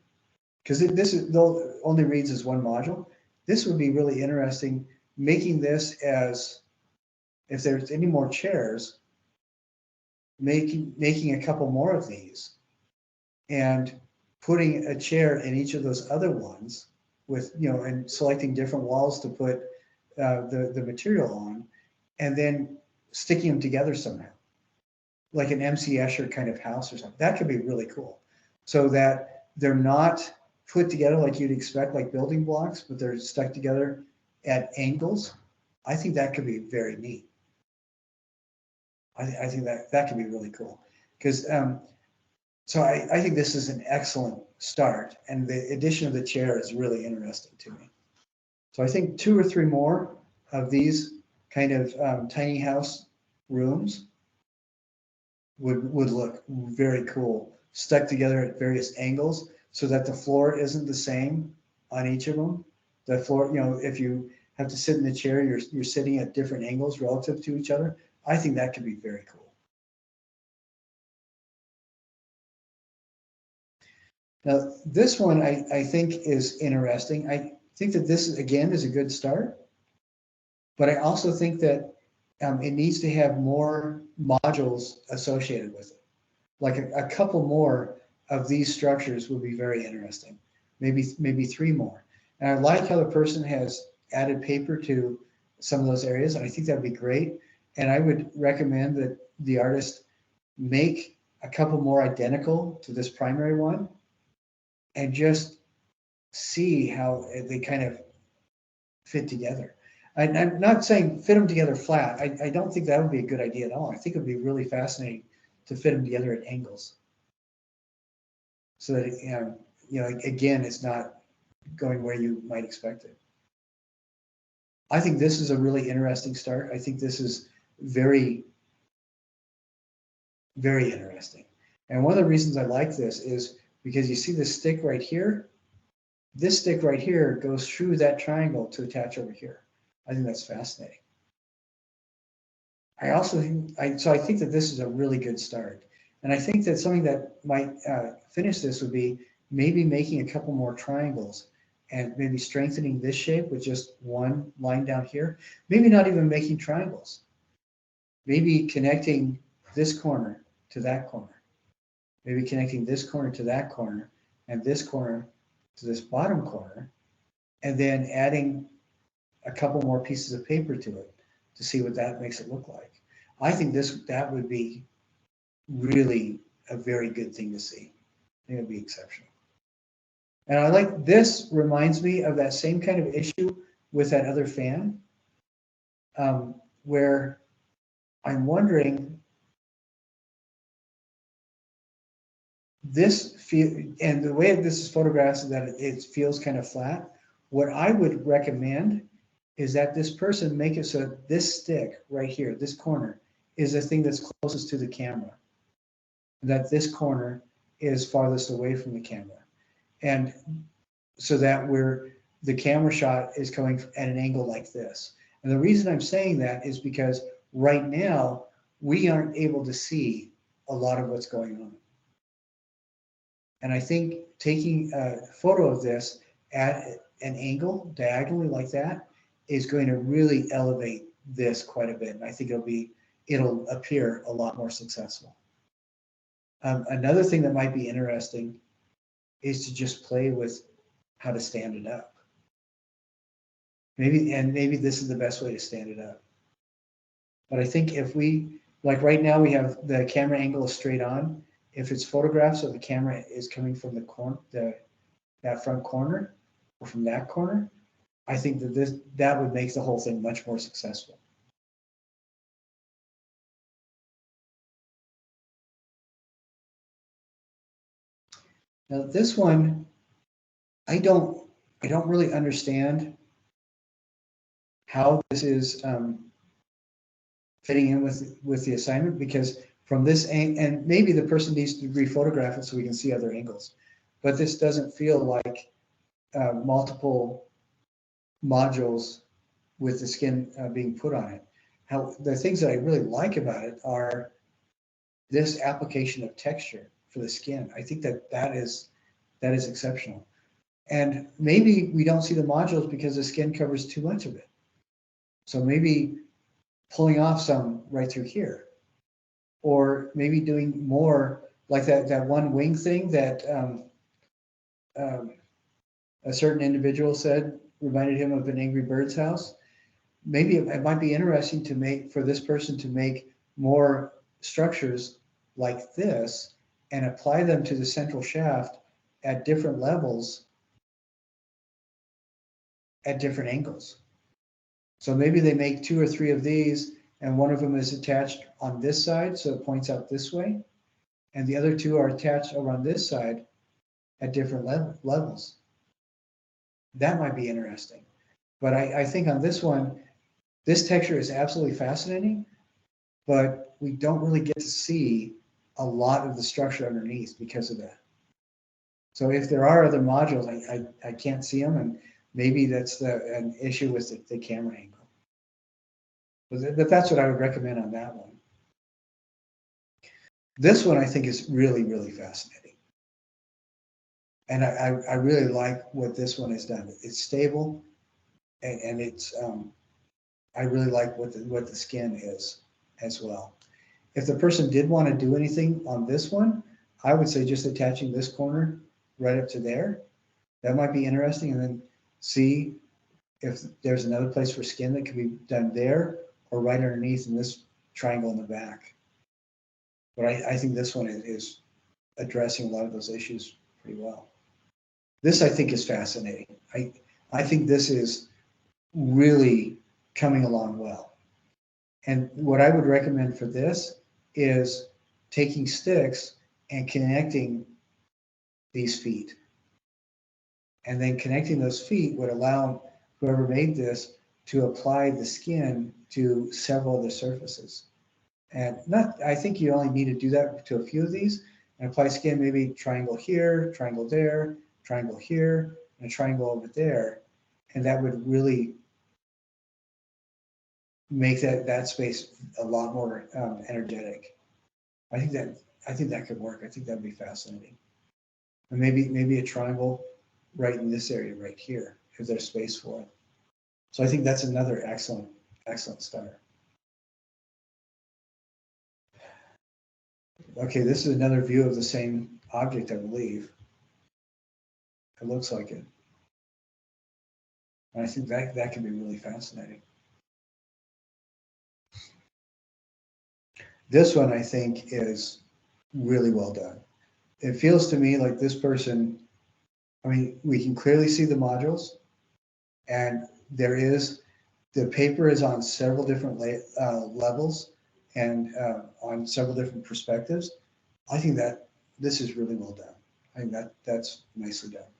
because this is only reads as one module. This would be really interesting, making this as, if there's any more chairs, making a couple more of these and putting a chair in each of those other ones with, you know, and selecting different walls to put the material on, and then sticking them together somehow, like an MC Escher kind of house or something. That could be really cool, so that they're not put together like you'd expect, like building blocks, but they're stuck together at angles. I think that could be very neat. I think that could be really cool. Because so I think this is an excellent start, and the addition of the chair is really interesting to me. So I think 2 or 3 more of these kind of tiny house rooms would look very cool, stuck together at various angles so that the floor isn't the same on each of them. The floor, you know, if you have to sit in the chair, you're sitting at different angles relative to each other. I think that could be very cool. Now, this one I think is interesting. I think that this, again, is a good start, but I also think that it needs to have more modules associated with it. Like a couple more of these structures would be very interesting. Maybe 3 more. And I like how the person has added paper to some of those areas, and I think that'd be great. And I would recommend that the artist make a couple more identical to this primary one and just see how they kind of fit together. I'm not saying fit them together flat. I don't think that would be a good idea at all. I think it would be really fascinating to fit them together at angles. So that, you know, again, it's not going where you might expect it. I think this is a really interesting start. I think this is very, very interesting. And one of the reasons I like this is because you see this stick right here. This stick right here goes through that triangle to attach over here. I think that's fascinating. I also think, so I think that this is a really good start. And I think that something that might finish this would be maybe making a couple more triangles and maybe strengthening this shape with just one line down here. Maybe not even making triangles. Maybe connecting this corner to that corner. Maybe connecting this corner to that corner and this corner to this bottom corner, and then adding a couple more pieces of paper to it to see what that makes it look like. I think that would be really a very good thing to see. I think it would be exceptional. And I like, this reminds me of that same kind of issue with that other fan, where I'm wondering, this feel, and the way this is photographed is that it feels kind of flat. What I would recommend is that this person make it so this stick right here, this corner, is the thing that's closest to the camera. That this corner is farthest away from the camera. And so that the camera shot is coming at an angle like this. And the reason I'm saying that is because right now we aren't able to see a lot of what's going on. And I think taking a photo of this at an angle diagonally like that is going to really elevate this quite a bit. And I think it'll appear a lot more successful. Another thing that might be interesting is to just play with how to stand it up. Maybe this is the best way to stand it up. But I think if we, like right now we have the camera angle is straight on. If it's photographed, so the camera is coming from the corner, that front corner, or from that corner, I think that would make the whole thing much more successful. Now this one, I don't really understand how this is fitting in with the assignment, because from this and maybe the person needs to rephotograph it so we can see other angles, but this doesn't feel like multiple modules with the skin being put on it. How the things that I really like about it are this application of texture for the skin. I think that is exceptional. And maybe we don't see the modules because the skin covers too much of it. So maybe pulling off some right through here, or maybe doing more like that one wing thing that a certain individual said reminded him of an Angry Birds house. Maybe it might be interesting to make, for this person to make more structures like this and apply them to the central shaft at different levels at different angles. So maybe they make 2 or 3 of these and one of them is attached on this side, so it points out this way, and the other two are attached over on this side at different levels. That might be interesting. But I think on this one, this texture is absolutely fascinating, but we don't really get to see a lot of the structure underneath because of that. So if there are other modules, I can't see them, and maybe that's an issue with the camera angle. But that's what I would recommend on that one. This one I think is really, really fascinating. And I really like what this one has done. It's stable, and it's I really like what the skin is as well. If the person did want to do anything on this one, I would say just attaching this corner right up to there. That might be interesting, and then see if there's another place for skin that could be done there or right underneath in this triangle in the back. But I think this one is addressing a lot of those issues pretty well. This I think is fascinating. I think this is really coming along well. And what I would recommend for this is taking sticks and connecting these feet. And then connecting those feet would allow whoever made this to apply the skin to several of the surfaces. And I think you only need to do that to a few of these, and apply skin, maybe triangle here, triangle there, triangle here, and a triangle over there. And that would really make that space a lot more energetic. I think that could work. I think that'd be fascinating. And maybe a triangle right in this area right here, if there's space for it. So I think that's another excellent start. Okay, this is another view of the same object, I believe. It looks like it. And I think that can be really fascinating. This one, I think, is really well done. It feels to me like this person, I mean, we can clearly see the modules, and the paper is on several different levels and on several different perspectives. I think that this is really well done. I think that's nicely done.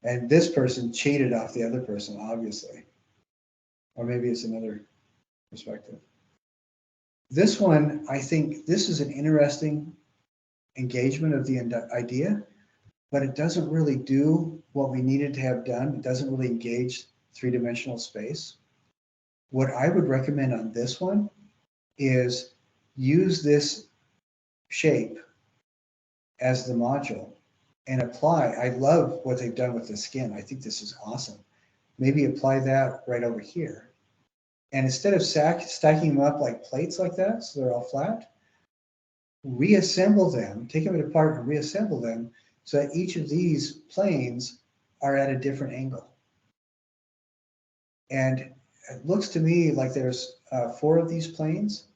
And this person cheated off the other person, obviously. Or maybe it's another perspective. This one, I think this is an interesting engagement of the idea, but it doesn't really do what we needed to have done. It doesn't really engage three-dimensional space. What I would recommend on this one is use this shape as the module and apply. I love what they've done with the skin. I think this is awesome. Maybe apply that right over here. And instead of stacking them up like plates like that, so they're all flat, reassemble them, take them apart and reassemble them so that each of these planes are at a different angle. And it looks to me like there's 4 of these planes,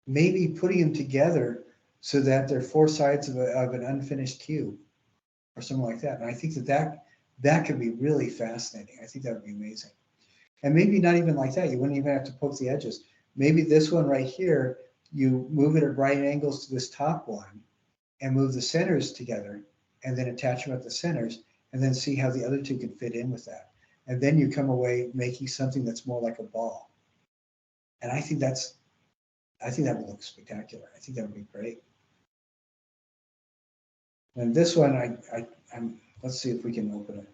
maybe putting them together so that they're 4 sides of an unfinished cube or something like that. And I think that could be really fascinating. I think that would be amazing. And maybe not even like that. You wouldn't even have to poke the edges. Maybe this one right here, you move it at right angles to this top one and move the centers together and then attach them at the centers and then see how the other two can fit in with that. And then you come away making something that's more like a ball. And I think that would look spectacular. I think that would be great. And this one, let's see if we can open it.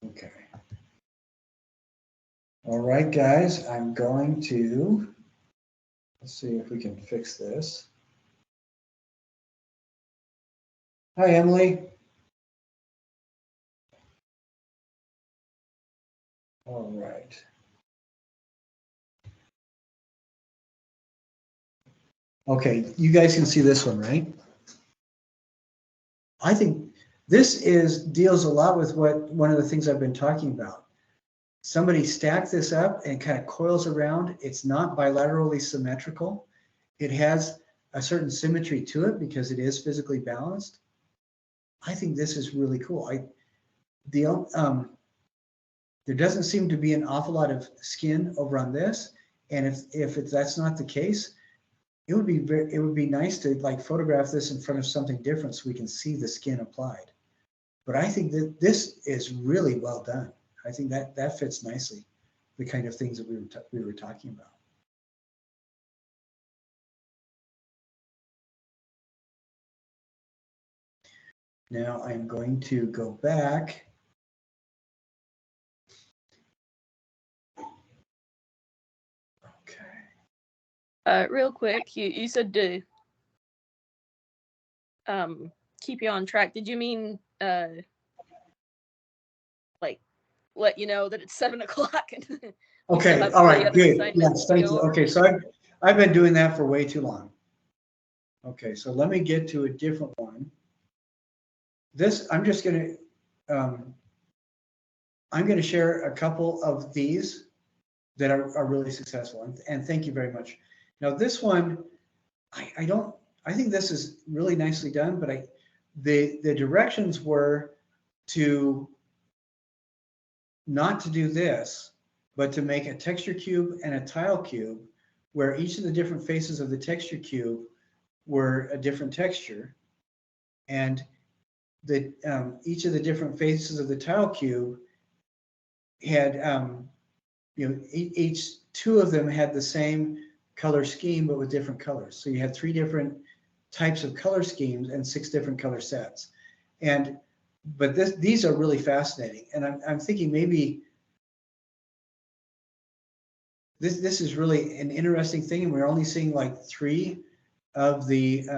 Okay. All right, guys, I'm going to, let's see if we can fix this. Hi, Emily. All right. Okay, you guys can see this one, right? I think this deals a lot with one of the things I've been talking about. Somebody stacked this up and kind of coils around. It's not bilaterally symmetrical. it has a certain symmetry to it because it is physically balanced. I think this is really cool. There doesn't seem to be an awful lot of skin over on this, and if that's not the case, it would be nice to like photograph this in front of something different so we can see the skin applied. But I think that this is really well done. I think that fits nicely, the kind of things that we were talking about. Now I'm going to go back. Okay. Real quick, you said to keep you on track. Did you mean like let you know that it's 7 o'clock? Okay, all right, good. Yes, thank you. Okay, so I've been doing that for way too long. Okay, so let me get to a different one. This, I'm gonna share a couple of these that are really successful, and thank you very much. Now this one, I think this is really nicely done, but the directions were to not to do this, but to make a texture cube and a tile cube where each of the different faces of the texture cube were a different texture, and each of the different faces of the tile cube had each two of them had the same color scheme but with different colors. So you had 3 different types of color schemes and 6 different color sets. But these are really fascinating, and I'm thinking maybe this is really an interesting thing, and we're only seeing like 3 of the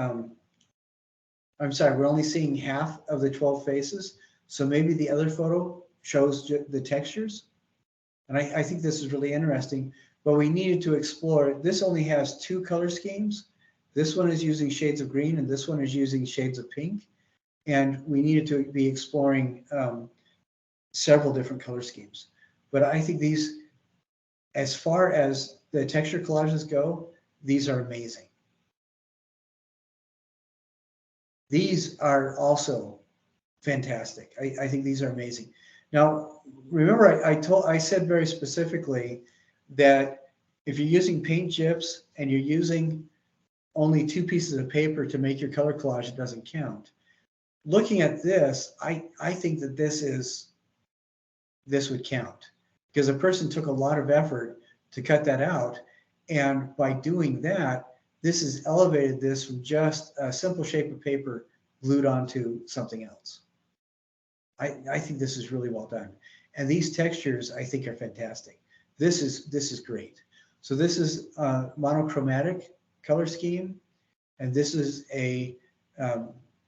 I'm sorry, we're only seeing half of the 12 faces. So maybe the other photo shows the textures. And I think this is really interesting, but we needed to explore. This only has 2 color schemes. This one is using shades of green and this one is using shades of pink. And we needed to be exploring several different color schemes. But I think these, as far as the texture collages go, these are amazing. These are also fantastic. I think these are amazing. Now, remember, I said very specifically that if you're using paint chips and you're using only 2 pieces of paper to make your color collage, it doesn't count. Looking at this, I think that this would count because a person took a lot of effort to cut that out, and by doing that, this has elevated this from just a simple shape of paper glued onto something else. I think this is really well done. And these textures I think are fantastic. This is great. So this is a monochromatic color scheme, and this is a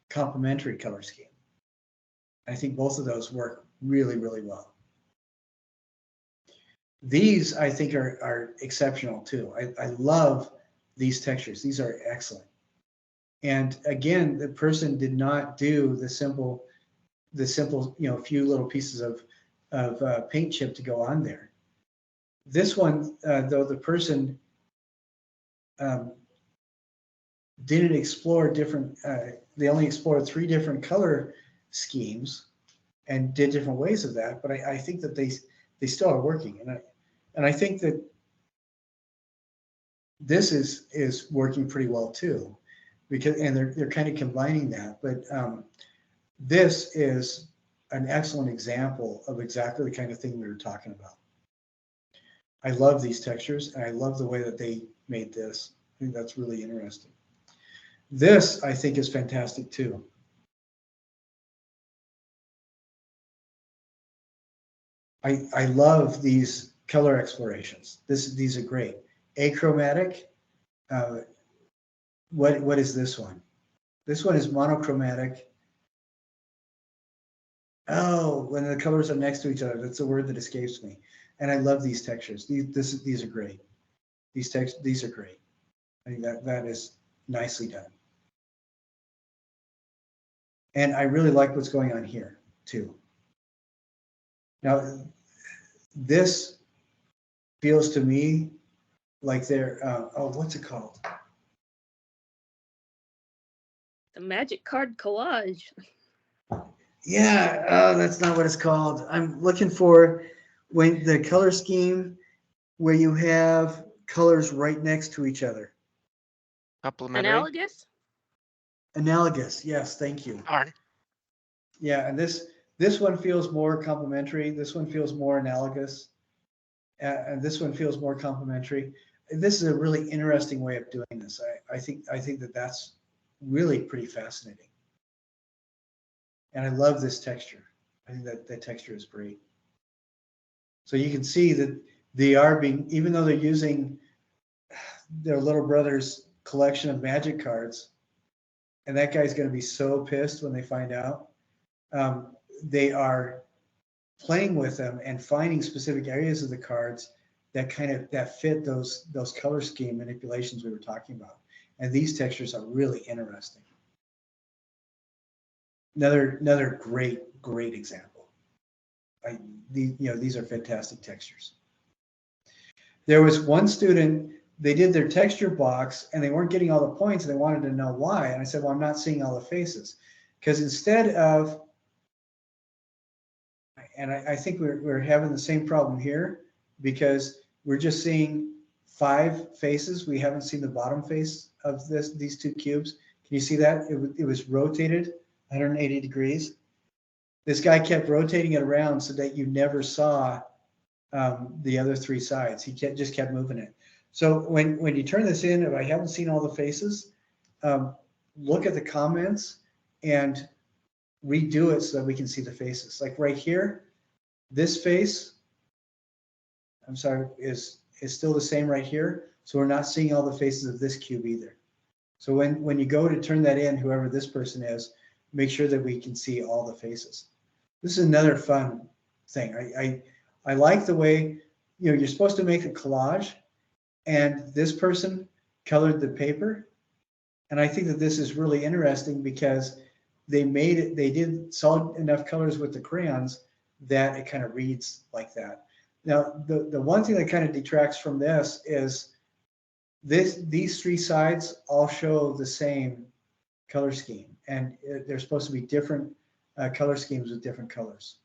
complementary color scheme. I think both of those work really, really well. These I think are exceptional too. I love these textures. These are excellent. And again, the person did not do the simple, few little pieces of paint chip to go on there. This one, though, the person didn't explore different, they only explored 3 different color schemes and did different ways of that. But I think that they still are working. And I think that this is working pretty well too, because they're kind of combining that. But this is an excellent example of exactly the kind of thing we were talking about. I love these textures, and I love the way that they made this. I think that's really interesting. This, I think, is fantastic too. I love these color explorations. These are great. Achromatic. What is this one? This one is monochromatic. Oh, when the colors are next to each other, that's a word that escapes me. And I love these textures. These are great. These are great. I think that is nicely done. And I really like what's going on here too. Now, this feels to me like they're, what's it called? The magic card collage. Yeah, oh, that's not what it's called. I'm looking for when the color scheme where you have colors right next to each other. Complementary. Analogous? Analogous. Yes, thank you. Darn. Yeah, and this one feels more complementary. This one feels more analogous, and this one feels more complementary. This is a really interesting way of doing this. I think that that's really pretty fascinating, and I love this texture. I think that the texture is great. So you can see that they are being, even though they're using their little brother's collection of magic cards, and that guy's going to be so pissed when they find out. They are playing with them and finding specific areas of the cards that fit those color scheme manipulations we were talking about. And these textures are really interesting. Another great example. These are fantastic textures. There was one student, they did their texture box and they weren't getting all the points and they wanted to know why. And I said, well, I'm not seeing all the faces. Because instead of, and I think we're having the same problem here because we're just seeing 5 faces. We haven't seen the bottom face of these 2 cubes. Can you see that? It was rotated 180 degrees. This guy kept rotating it around so that you never saw the other 3 sides. He just kept moving it. So when you turn this in, if I haven't seen all the faces, look at the comments and redo it so that we can see the faces. Like right here, this face, I'm sorry, is still the same right here. So we're not seeing all the faces of this cube either. So when you go to turn that in, whoever this person is, make sure that we can see all the faces. This is another fun thing. I like the way, you're supposed to make a collage, and this person colored the paper. And I think that this is really interesting because they did solid enough colors with the crayons that it kind of reads like that. Now, the one thing that kind of detracts from this is these 3 sides all show the same color scheme, and they're supposed to be different color schemes with different colors.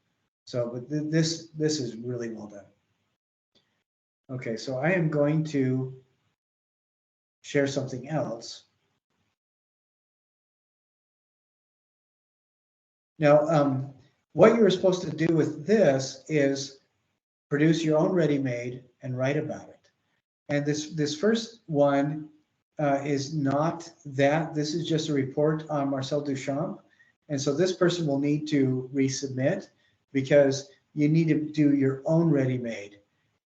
So, but this is really well done. Okay, so I am going to share something else. Now, what you're supposed to do with this is produce your own ready-made and write about it. And this first one is not that. This is just a report on Marcel Duchamp. And so this person will need to resubmit because you need to do your own ready-made.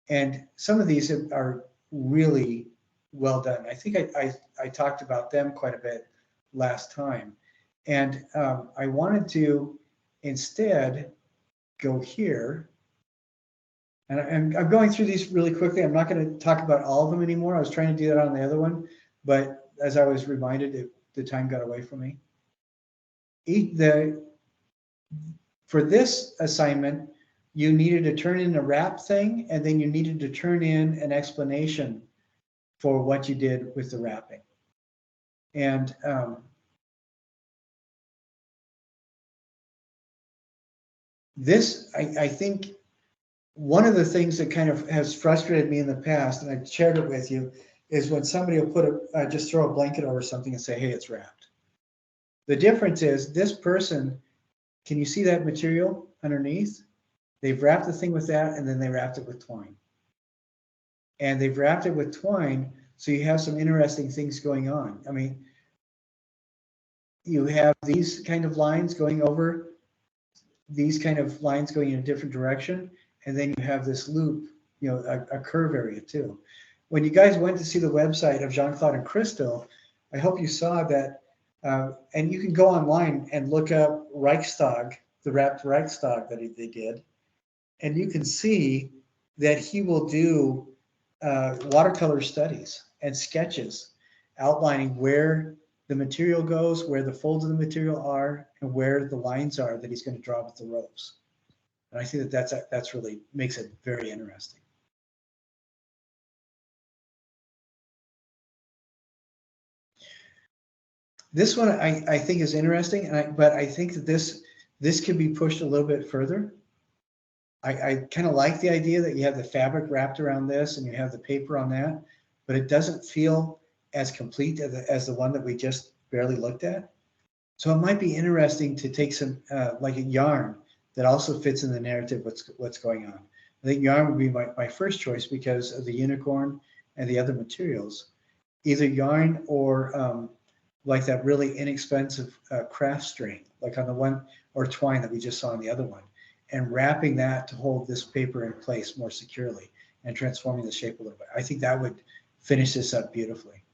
And some of these are really well done. I think I talked about them quite a bit last time. And I wanted to instead go here. And I'm going through these really quickly. I'm not going to talk about all of them anymore. I was trying to do that on the other one, but as I was reminded, the time got away from me. For this assignment, you needed to turn in a wrap thing, and then you needed to turn in an explanation for what you did with the wrapping. And this, I think, one of the things that kind of has frustrated me in the past, and I've shared it with you, is when somebody will just throw a blanket over something and say, hey, it's wrapped. The difference is this person, can you see that material underneath? They've wrapped the thing with that, and then they wrapped it with twine. And they've wrapped it with twine, so you have some interesting things going on. I mean, you have these kind of lines going over, these kind of lines going in a different direction, and then you have this loop, a curve area too. When you guys went to see the website of Jean-Claude and Crystal, I hope you saw that, and you can go online and look up Reichstag, the wrapped Reichstag that they did, and you can see that he will do watercolor studies and sketches outlining where the material goes, where the folds of the material are, and where the lines are that he's going to draw with the ropes. And I think that that's really makes it very interesting. This one I think is interesting, but I think that this could be pushed a little bit further. I kind of like the idea that you have the fabric wrapped around this and you have the paper on that, but it doesn't feel as complete as the one that we just barely looked at. So it might be interesting to take some like a yarn that also fits in the narrative what's going on. I think yarn would be my first choice because of the unicorn and the other materials. Either yarn or like that really inexpensive craft string, like on the one, or twine that we just saw on the other one, and wrapping that to hold this paper in place more securely and transforming the shape a little bit. I think that would finish this up beautifully.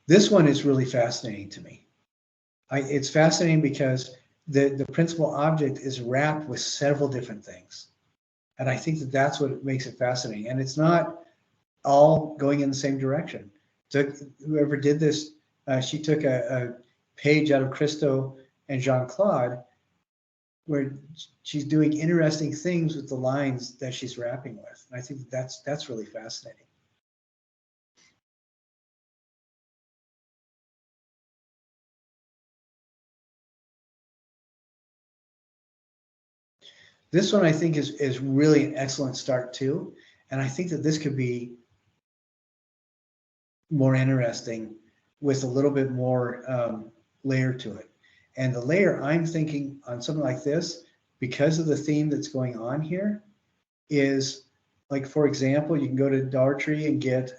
This one is really fascinating to me. It's fascinating because the principal object is wrapped with several different things. And I think that that's what makes it fascinating. And it's not all going in the same direction. Whoever did this, she took a page out of Christo and Jean-Claude, where she's doing interesting things with the lines that she's wrapping with. And I think that's really fascinating. This one I think is really an excellent start too. And I think that this could be more interesting with a little bit more layer to it. And the layer I'm thinking on something like this, because of the theme that's going on here, is like, for example, you can go to Dollar Tree and get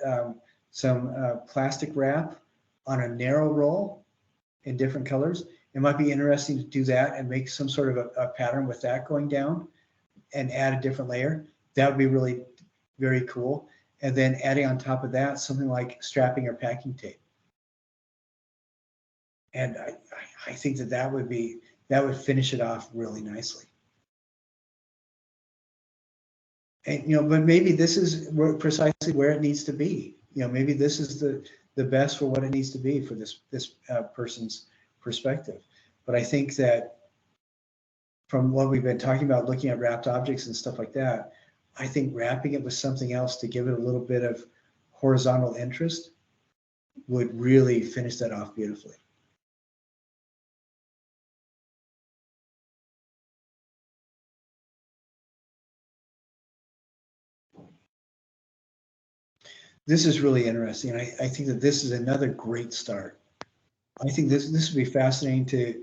some plastic wrap on a narrow roll in different colors. It might be interesting to do that and make some sort of a pattern with that going down and add a different layer. That would be really very cool. And then adding on top of that something like strapping or packing tape. And I think that would finish it off really nicely. And but maybe this is precisely where it needs to be. Maybe this is the best for what it needs to be for this person's perspective. But I think that from what we've been talking about, looking at wrapped objects and stuff like that, I think wrapping it with something else to give it a little bit of horizontal interest would really finish that off beautifully. This is really interesting. I think that this is another great start. I think this would be fascinating to,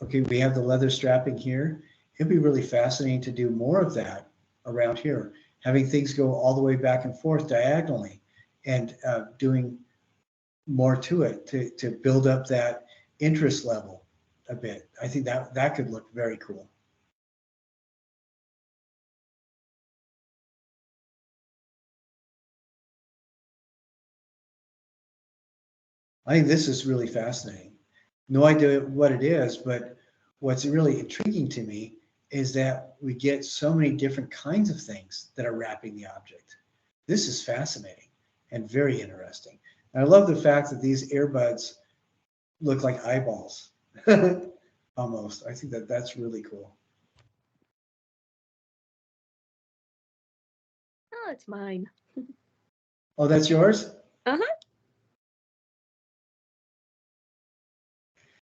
okay, we have the leather strapping here. It'd be really fascinating to do more of that around here, having things go all the way back and forth diagonally and doing more to it to build up that interest level a bit. I think that could look very cool. I think this is really fascinating. No idea what it is, but what's really intriguing to me is that we get so many different kinds of things that are wrapping the object. This is fascinating and very interesting. And I love the fact that these earbuds look like eyeballs almost. I think that that's really cool. Oh, it's mine. Oh, that's yours? Uh-huh.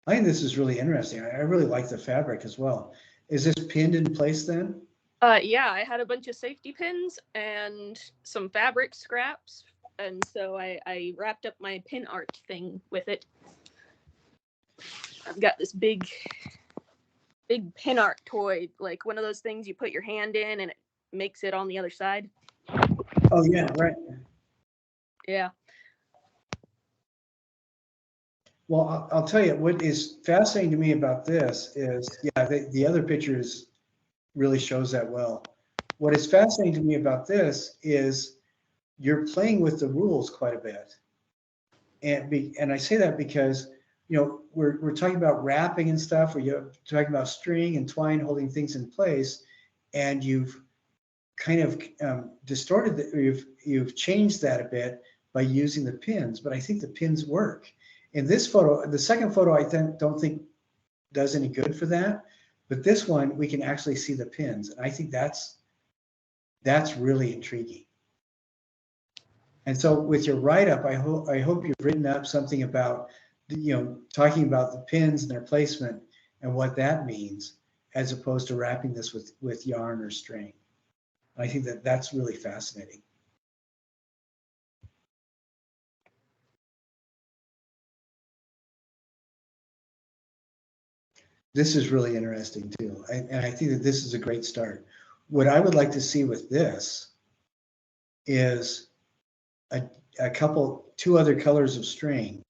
I think this is really interesting. I really like the fabric as well. Is this pinned in place then? Yeah, I had a bunch of safety pins and some fabric scraps, and so I wrapped up my pin art thing with it. I've got this big pin art toy, like one of those things you put your hand in and it makes it on the other side. Oh yeah, right. Yeah. Well, I'll tell you what is fascinating to me about this is, yeah, the other pictures really shows that well. What is fascinating to me about this is you're playing with the rules quite a bit. And I say that because, we're talking about wrapping and stuff, or you're talking about string and twine holding things in place, and you've kind of distorted that, you've changed that a bit by using the pins, but I think the pins work. In this photo, the second photo, I don't think does any good for that, but this one we can actually see the pins, and I think that's really intriguing. And so with your write-up, I hope you've written up something about, talking about the pins and their placement and what that means, as opposed to wrapping this with yarn or string. I think that that's really fascinating. This is really interesting too. And I think that this is a great start. What I would like to see with this is two other colors of string,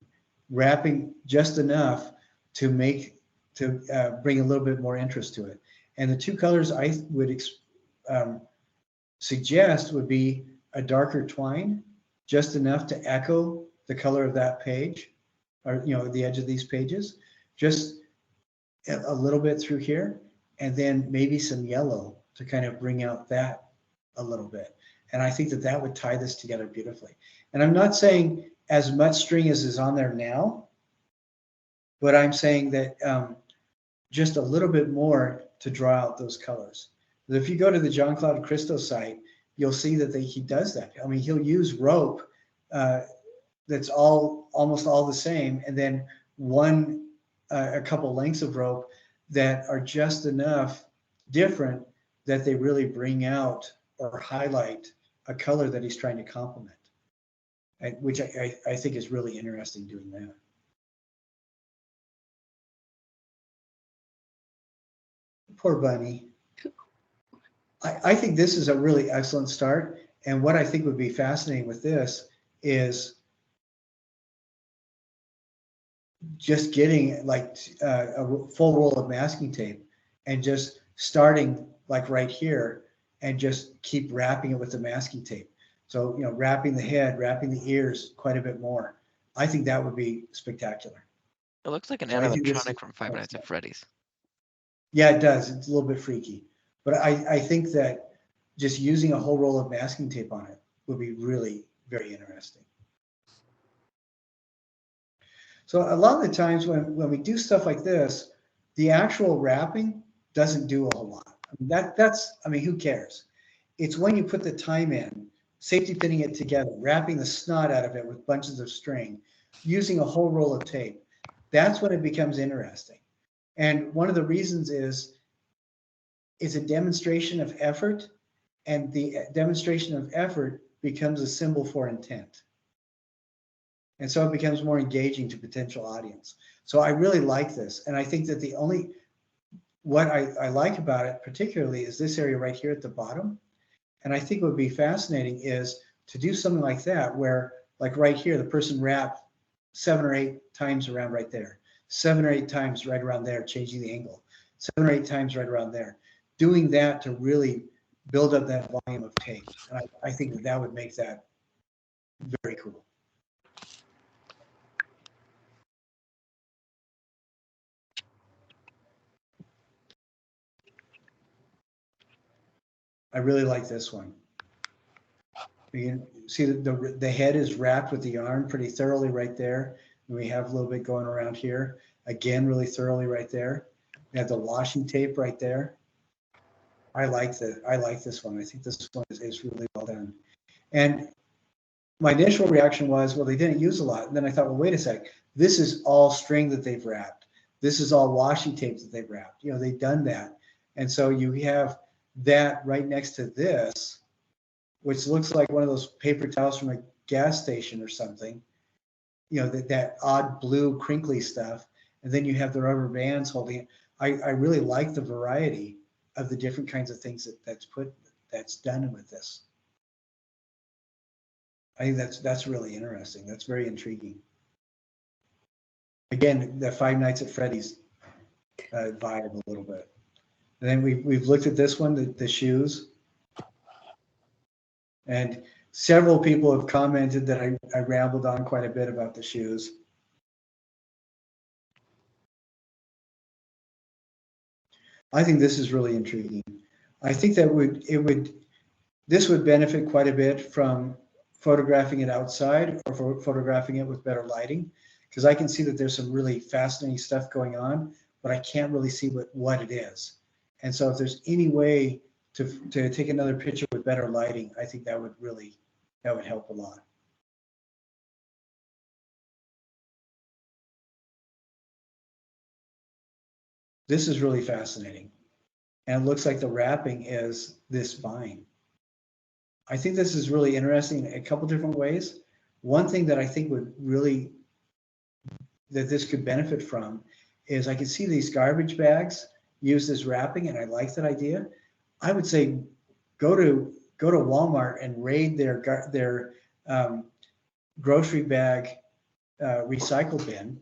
wrapping just enough to bring a little bit more interest to it. And the two colors I would suggest would be a darker twine, just enough to echo the color of that page, or the edge of these pages, just a little bit through here, and then maybe some yellow to kind of bring out that a little bit. And I think that that would tie this together beautifully. And I'm not saying as much string as is on there now, but I'm saying that just a little bit more to draw out those colors. If you go to the John Claude Christo site, you'll see that he does that. I mean, he'll use rope that's almost all the same, and then a couple lengths of rope that are just enough different that they really bring out or highlight a color that he's trying to complement, which I think is really interesting doing that. Poor bunny. I think this is a really excellent start. And what I think would be fascinating with this is just getting like a full roll of masking tape and just starting like right here and just keep wrapping it with the masking tape. So, wrapping the head, wrapping the ears quite a bit more. I think that would be spectacular. It looks like an So I think this animatronic from Five Nights at Freddy's. Yeah, it does. It's a little bit freaky. But I think that just using a whole roll of masking tape on it would be really very interesting. So a lot of the times when we do stuff like this, the actual wrapping doesn't do a whole lot. I mean, who cares? It's when you put the time in, safety pinning it together, wrapping the snot out of it with bunches of string, using a whole roll of tape. That's when it becomes interesting. And one of the reasons is a demonstration of effort, and the demonstration of effort becomes a symbol for intent. And so it becomes more engaging to potential audience. So I really like this. And I think that what I like about it particularly is this area right here at the bottom. And I think what would be fascinating is to do something like that, where like right here, the person wrapped 7 or 8 times around right there, 7 or 8 times right around there, changing the angle, 7 or 8 times right around there, doing that to really build up that volume of tape. And I think that would make that very cool. I really like this one. You can see that the head is wrapped with the yarn pretty thoroughly right there. And we have a little bit going around here. Again, really thoroughly right there. We have the washi tape right there. I like this one. I think this one is really well done. And my initial reaction was, well, they didn't use a lot. And then I thought, well, wait a sec. This is all string that they've wrapped. This is all washi tape that they've wrapped. They've done that. And so you have that right next to this, which looks like one of those paper towels from a gas station or something, that odd blue crinkly stuff. And then you have the rubber bands holding it. I really like the variety of the different kinds of things that's done with this. I think that's really interesting. That's very intriguing. Again, the Five Nights at Freddy's vibe a little bit. And then we've looked at this one, the shoes. And several people have commented that I rambled on quite a bit about the shoes. I think this is really intriguing. I think that this would benefit quite a bit from photographing it outside or photographing it with better lighting, because I can see that there's some really fascinating stuff going on, but I can't really see what it is. And so if there's any way to take another picture with better lighting, I think that would help a lot. This is really fascinating. And it looks like the wrapping is this vine. I think this is really interesting in a couple different ways. One thing that I think would really, that this could benefit from is I can see these garbage bags use this wrapping, and I like that idea. I would say go to Walmart and raid their grocery bag recycle bin.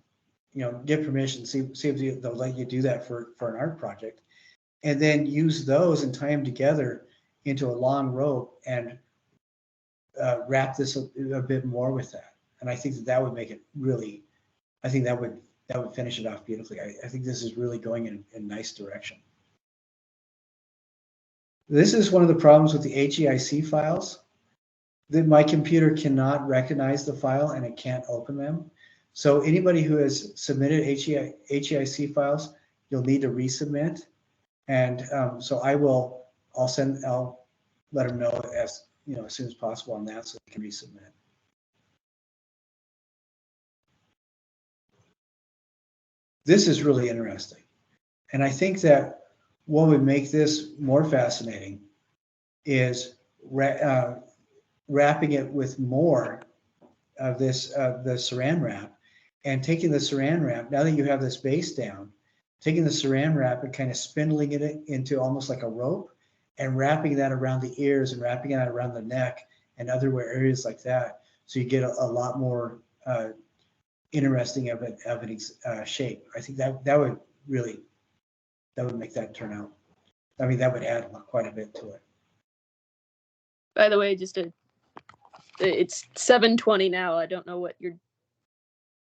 Get permission, see if they'll let you do that for an art project, and then use those and tie them together into a long rope and wrap this a bit more with that. And I think that would make it really, I think that would finish it off beautifully. I think this is really going in a nice direction. This is one of the problems with the HEIC files, that my computer cannot recognize the file and it can't open them. So anybody who has submitted HEIC files, you'll need to resubmit. And so I'll let them know as soon as possible on that, so they can resubmit. This is really interesting. And I think that what would make this more fascinating is wrapping it with more of this, the saran wrap, and taking the saran wrap, now that you have this base down, taking the saran wrap and kind of spindling it into almost like a rope and wrapping that around the ears and wrapping that around the neck and other areas like that. So you get a lot more interesting of an shape. I think that would make that turn out. I mean, that would add quite a bit to it. By the way, it's 7:20 now. I don't know what you're.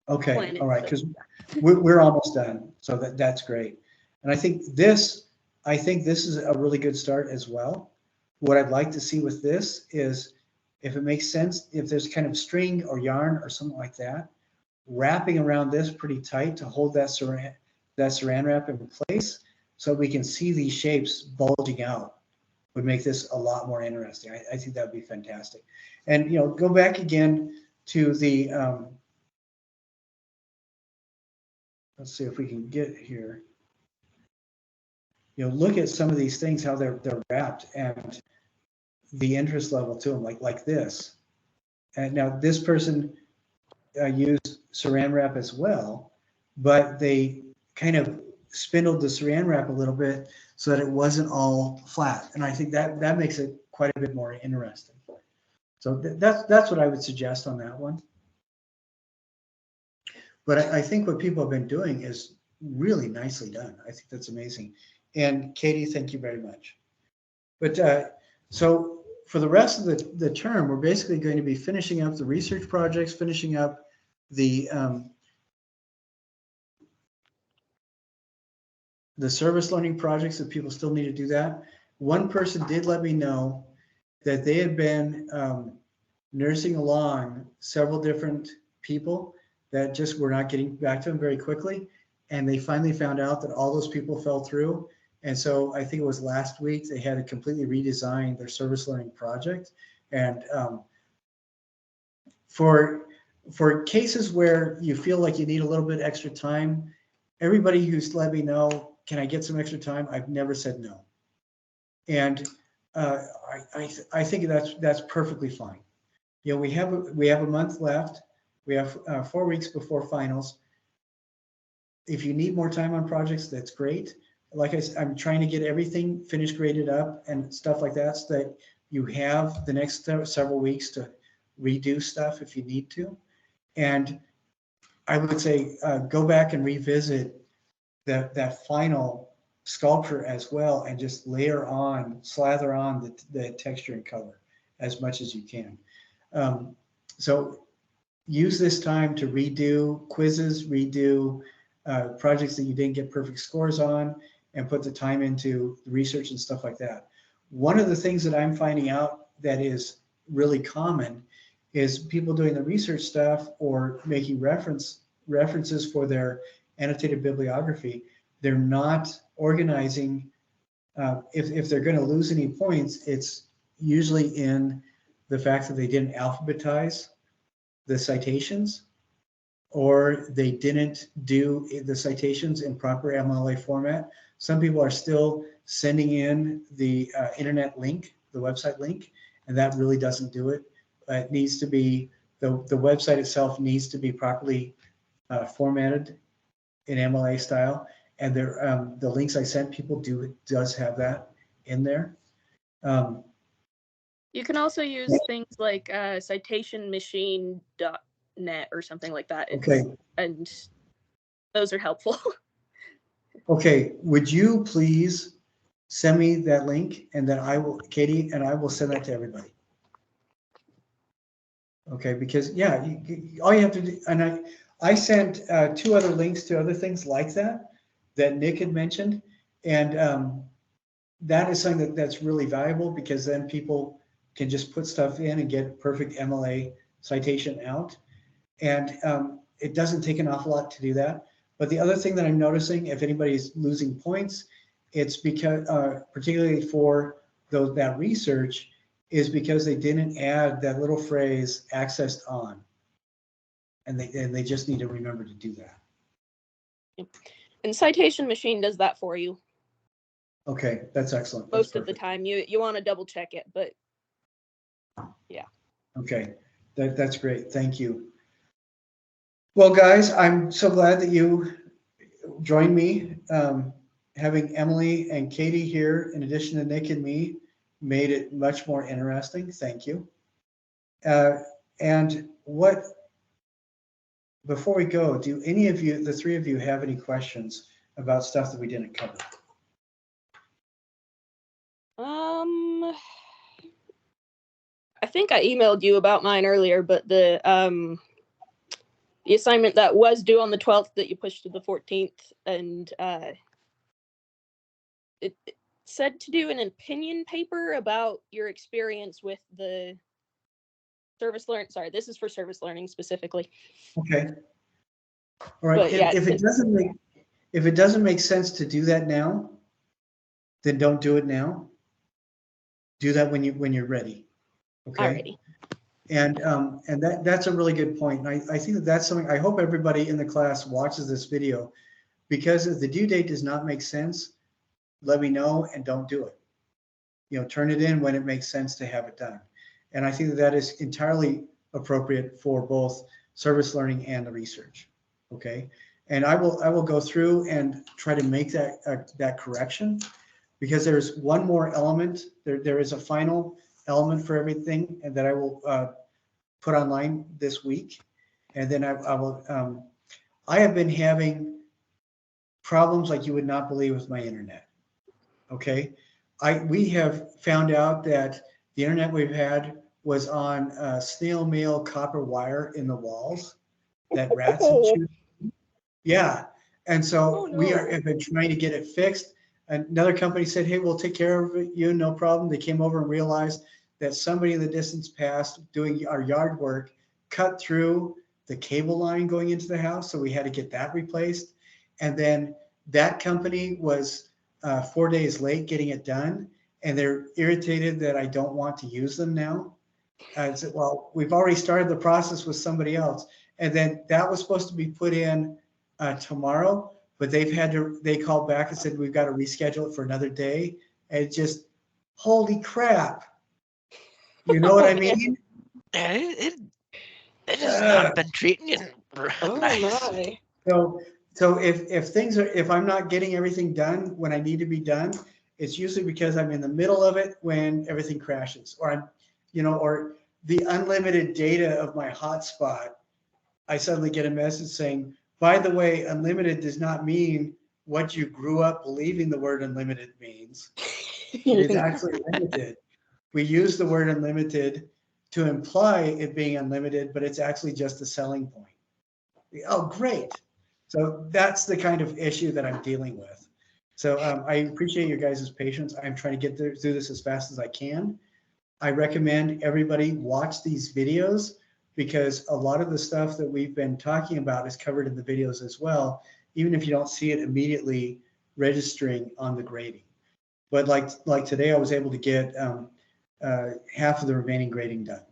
Okay, all right, because we're almost done, so that's great. And I think this is a really good start as well. What I'd like to see with this is, if it makes sense, if there's kind of string or yarn or something like that, wrapping around this pretty tight to hold that saran wrap in place, so we can see these shapes bulging out, would make this a lot more interesting. I think that would be fantastic. And go back again to the let's see if we can get here. Look at some of these things, how they're wrapped, and the interest level to them, like this. And now this person used saran wrap as well, but they kind of spindled the saran wrap a little bit so that it wasn't all flat. And I think that makes it quite a bit more interesting. So that's what I would suggest on that one. But I think what people have been doing is really nicely done. I think that's amazing. And Katie, thank you very much. But so for the rest of the term, we're basically going to be finishing up the research projects, finishing up the service learning projects, that people still need to do that. One person did let me know that they had been nursing along several different people that just were not getting back to them very quickly. And they finally found out that all those people fell through. And so I think it was last week, they had to completely redesign their service learning project. And for cases where you feel like you need a little bit extra time, everybody who's let me know, can I get some extra time? I've never said no. And I think that's perfectly fine. We have a month left. We have 4 weeks before finals. If you need more time on projects, that's great. Like I said, I'm trying to get everything finished, graded up and stuff like that, so that you have the next several weeks to redo stuff if you need to. And I would say go back and revisit that final sculpture as well, and just slather on the texture and color as much as you can. So use this time to redo quizzes, redo projects that you didn't get perfect scores on, and put the time into research and stuff like that. One of the things that I'm finding out that is really common is people doing the research stuff or making references for their annotated bibliography. They're not organizing. If they're going to lose any points, it's usually in the fact that they didn't alphabetize the citations, or they didn't do the citations in proper MLA format. Some people are still sending in the internet link, the website link, and that really doesn't do it. It needs to be, the website itself needs to be properly formatted in MLA style. And there, the links I sent people does have that in there. You can also use things like citationmachine.net or something like that. Okay. And those are helpful. Okay, would you please send me that link, and then I will, Katie, and I will send that to everybody. Okay, because yeah, all you have to do, and I sent 2 other links to other things like that Nick had mentioned, and that is something that's really valuable, because then people can just put stuff in and get perfect MLA citation out, and it doesn't take an awful lot to do that. But the other thing that I'm noticing, if anybody's losing points, it's because, particularly for that research, is because they didn't add that little phrase "accessed on," and they just need to remember to do that. And Citation Machine does that for you. Okay, that's excellent. Most of the time, you want to double check it, but yeah. Okay, that's great. Thank you. Well, guys, I'm so glad that you joined me. Having Emily and Katie here, in addition to Nick and me, made it much more interesting. Thank you. And before we go, do any of you, the 3 of you, have any questions about stuff that we didn't cover? I think I emailed you about mine earlier, but the assignment that was due on the 12th that you pushed to the 14th, and it said to do an opinion paper about your experience with the service learning. Sorry, this is for service learning specifically. Okay. All right. But yeah, if it doesn't make sense to do that now, then don't do it now. Do that when you're ready. Okay. Alrighty. And that's a really good point. And I think that's something, I hope everybody in the class watches this video, because if the due date does not make sense, let me know and don't do it. Turn it in when it makes sense to have it done. And I think that is entirely appropriate for both service learning and the research. Okay. And I will go through and try to make that correction, because there's one more element. There is a final element for everything, and that I will put online this week. And then I have been having problems like you would not believe with my internet. Okay. We have found out that the internet we've had was on snail mail copper wire in the walls that rats had chewed. Yeah. And so we have been trying to get it fixed. Another company said, hey, we'll take care of you, no problem. They came over and realized that somebody in the distance past doing our yard work cut through the cable line going into the house. So we had to get that replaced. And then that company was 4 days late getting it done. And they're irritated that I don't want to use them now. I said, well, we've already started the process with somebody else. And then that was supposed to be put in tomorrow, but they called back and said, we've got to reschedule it for another day. And it just, holy crap. You know what I mean? It has not been treating you nice. My. So if I'm not getting everything done when I need to be done, it's usually because I'm in the middle of it when everything crashes, or or the unlimited data of my hotspot. I suddenly get a message saying, by the way, unlimited does not mean what you grew up believing the word unlimited means. It is actually limited. We use the word unlimited to imply it being unlimited, but it's actually just a selling point. Oh, great. So that's the kind of issue that I'm dealing with. So I appreciate your guys' patience. I'm trying to get through this as fast as I can. I recommend everybody watch these videos, because a lot of the stuff that we've been talking about is covered in the videos as well, even if you don't see it immediately registering on the grading. But like today, I was able to get half of the remaining grading done.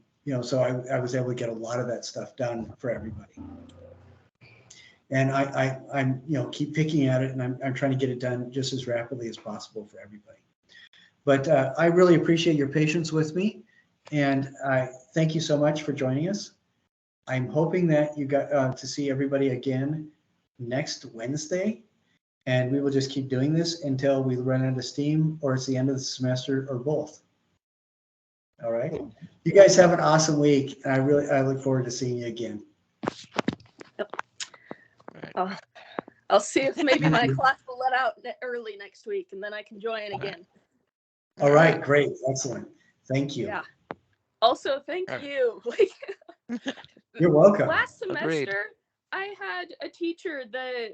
So I was able to get a lot of that stuff done for everybody. And I'm, keep picking at it, and I'm trying to get it done just as rapidly as possible for everybody. But I really appreciate your patience with me, and I thank you so much for joining us. I'm hoping that you got to see everybody again next Wednesday, and we will just keep doing this until we run out of steam, or it's the end of the semester, or both. All right. You guys have an awesome week, and I look forward to seeing you again. Right. I'll see if maybe my class will let out early next week, and then I can join again. All right, great, excellent. Thank you. Yeah. Also, thank All right. you. You're welcome. Last Agreed. semester, I had a teacher that